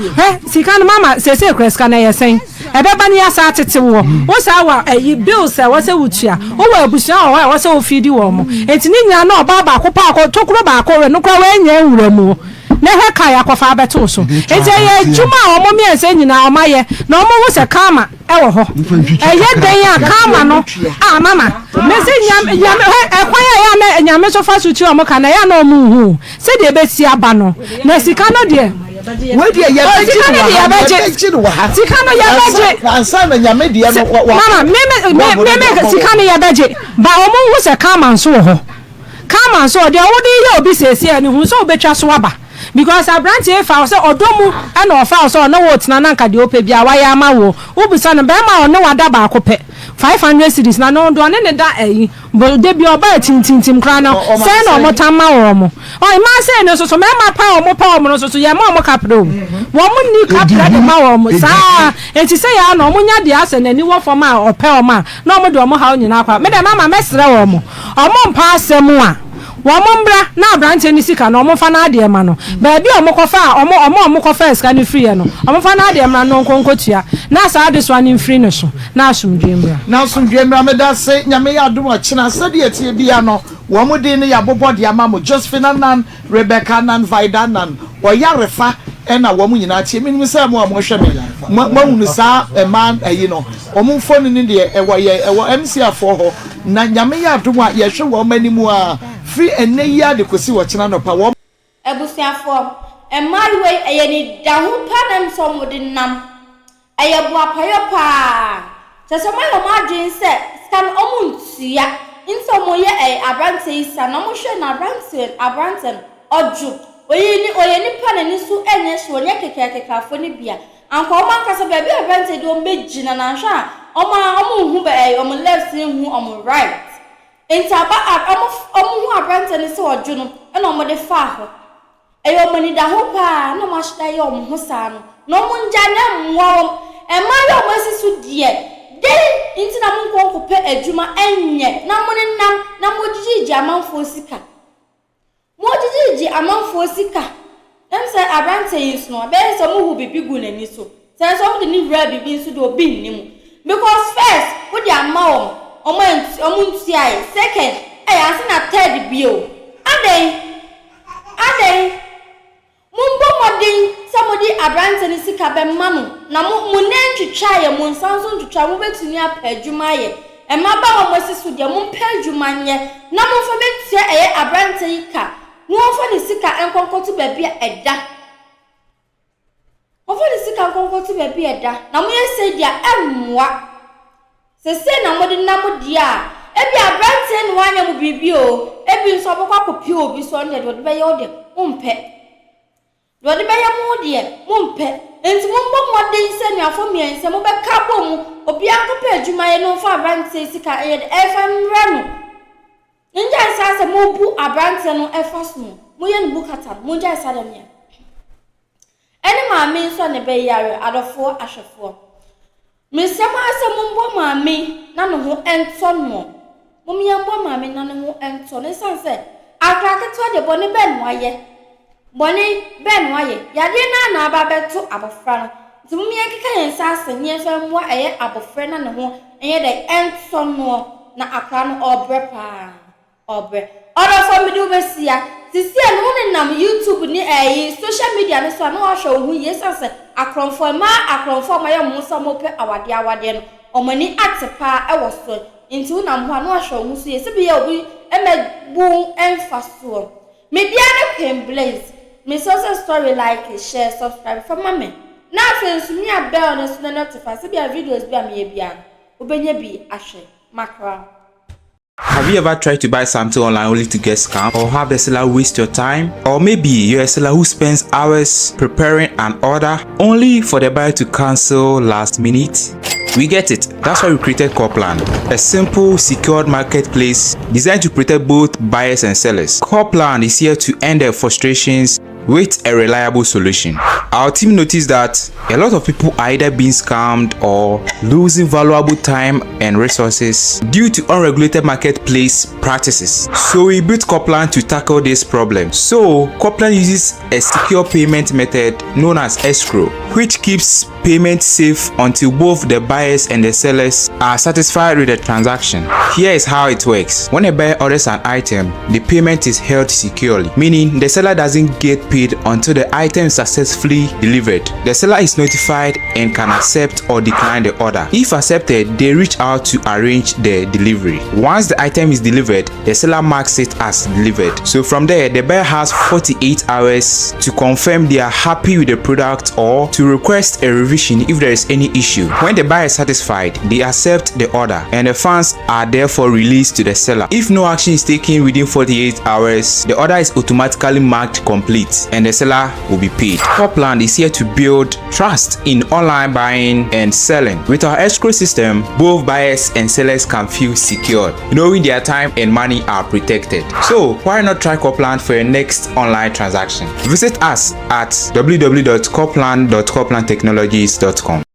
no mama say kreska na ye sen ebeba ni asa atete wo sa wa bills wo se wutua wo wa abusua wo se ofidi wo mo enti ni nya na oba ba ko pa ko tokuro ba ko we no kwa we nya nwura mu na he ka ya kofa abeto so enti ye adwuma o mo miense nyina o maye na o mo wo se kama ewo ho ye den ya kama no mama me se nya ekwaya ya na nyame so fa sutu o mo kana ya na o mu hu se de be si aba no na sika no de we de ya beji no ha sika no ya beji ansa na nyame de no mama me sika no ya beji ba o mo wo se kama so ho kama so de wo de ye obi sesi ani hu so obetwa so aba because abrantie fa so odomu e na ofa so na wo tena na nka de ope bia wa ya ma wo ubisa no be ma o ne wada ba akopɛ 500 cedis na no do ne da eyi bo de bi oba tintintim kra na say na omotama wo mo o ma say no so me ma pa o mo no so ye ma o mo kapro wo mo ni kapra de ma wo mo sa enti say ya na o mo nya de ase na ni wo fo ma o pe o ma na o mo de o mo ha nyina kwa me de mama mesre wo mo o mo mpa asem a womombra na abrantie ni sika na omofa na ade ma no ba bi omokofa omokofa sika ni free no omofa na ade ma no nkonkotua na sa ade so ani free no so na asomdwembra me da se nyame ya adom akina sade etie bia no wo mo de ne ya bobɔ de ama mo Josephine nan Rebecca nan Vida nan oyarefa ena wo mo nyina tie me se mo hwɛ me mo hunu sa man ayi no omo phone ni de e wo MC afo ho na nyame ya adom a ye hwe wo manimu a free eneya de kosi wo kina no pa wo ebusiafo emariwe eyeni dahu panem so mode nam eyebu apayo pa sesomo yo madwin se skan omuntua nso mo ye abrante isa na mo hwe na abrante oju oyeni paneni su enye so onye kekekafo ni bia anko o man kasa bia abrante de o megina na hwa omo hu ba omo left hu omo right entaba omo hu abrante ni se oju no na omo de fa ho eyo mani da ho pa na ma hda ye omo ho sa no mo nja na mwo ema yo mo sisu die de inti na mo nko pe adwuma enye na mo ne nam na mo jiji amanfo sika say abrante is no be so mo hu bibi gu nani so say so mo de ni bra bibi so do bi nnim because first wo de ama omo ntuai second ase na third bio adey mumbo modin somebody abrante ni sika be mamu na mo nantwitwa ye mo nsanso ntwitwa mo betuni apadwuma ye e ma ba mo sisu de mo mpadwuma nye na mo fa betia abrante yika no fa ni sika enkonkotu ba bia eda ofa ni sika enkonkotu ba bia eda na mo yese dia emmoa sese na mo de na mo dia ebi abrante ni wanya mo bibi o ebi nso bokwa kopi obi so ne de be ye ode umpe do de be ye mo de mumpe enti mo modin se ni afo miense mo be ka bom obi ankopa adwuma ye no fa abrante sika ye FM ranu nja sasa mo bu abrante no efaso mo ye no bukata mo nja sasa da me eni maami so ne be yare adofo ahwefo mesema ase mo mbo maami na no ho ento no mo me mbo maami na no ho ento ne sanse akraketo de bone ben waye yade na aba beto abofra no nti mo me keka yen sasa nye fa mo eye abofra na no ho enye de ento no na akra no obrepa obre odo for me do besia sisi eno ne nam YouTube ni social media ne so na wa hwe ohu yesase akronfo ma ya mo so mo pe awade no omani atepa ewo so nti una mo na wa hwe ohu so yesi bi ya obi emebu emfaso media ne pen blaze me social story like share subscribe for mama na fensu mi abel ne so na notify se bia videos bia me bia obenye bi ahwe makra. Have you ever tried to buy something online only to get scammed, or have the seller waste your time? Or maybe you're a seller who spends hours preparing an order only for the buyer to cancel last minute? We get it. That's why we created Copland, a simple, secured marketplace designed to protect both buyers and sellers. Copland is here to end their frustrations with a reliable solution. Our team noticed that a lot of people are either being scammed or losing valuable time and resources due to unregulated marketplace practices. So we built Copland to tackle this problem. So Copland uses a secure payment method known as Escrow, which keeps payment safe until both the buyers and the sellers are satisfied with the transaction. Here is how it works. When a buyer orders an item, the payment is held securely, meaning the seller doesn't get paid until the item is successfully delivered. The seller is notified and can accept or decline the order. If accepted, they reach out to arrange the delivery. Once the item is delivered, the seller marks it as delivered. So from there, the buyer has 48 hours to confirm they are happy with the product or to request a revision if there is any issue. When the buyer is satisfied, they accept the order and the funds are therefore released to the seller. If no action is taken within 48 hours, the order is automatically marked complete. and the seller will be paid. Copland is here to build trust in online buying and selling. With our escrow system, both buyers and sellers can feel secured, knowing their time and money are protected. So why not try Copland for your next online transaction? Visit us at www.copland.coplandtechnologies.com.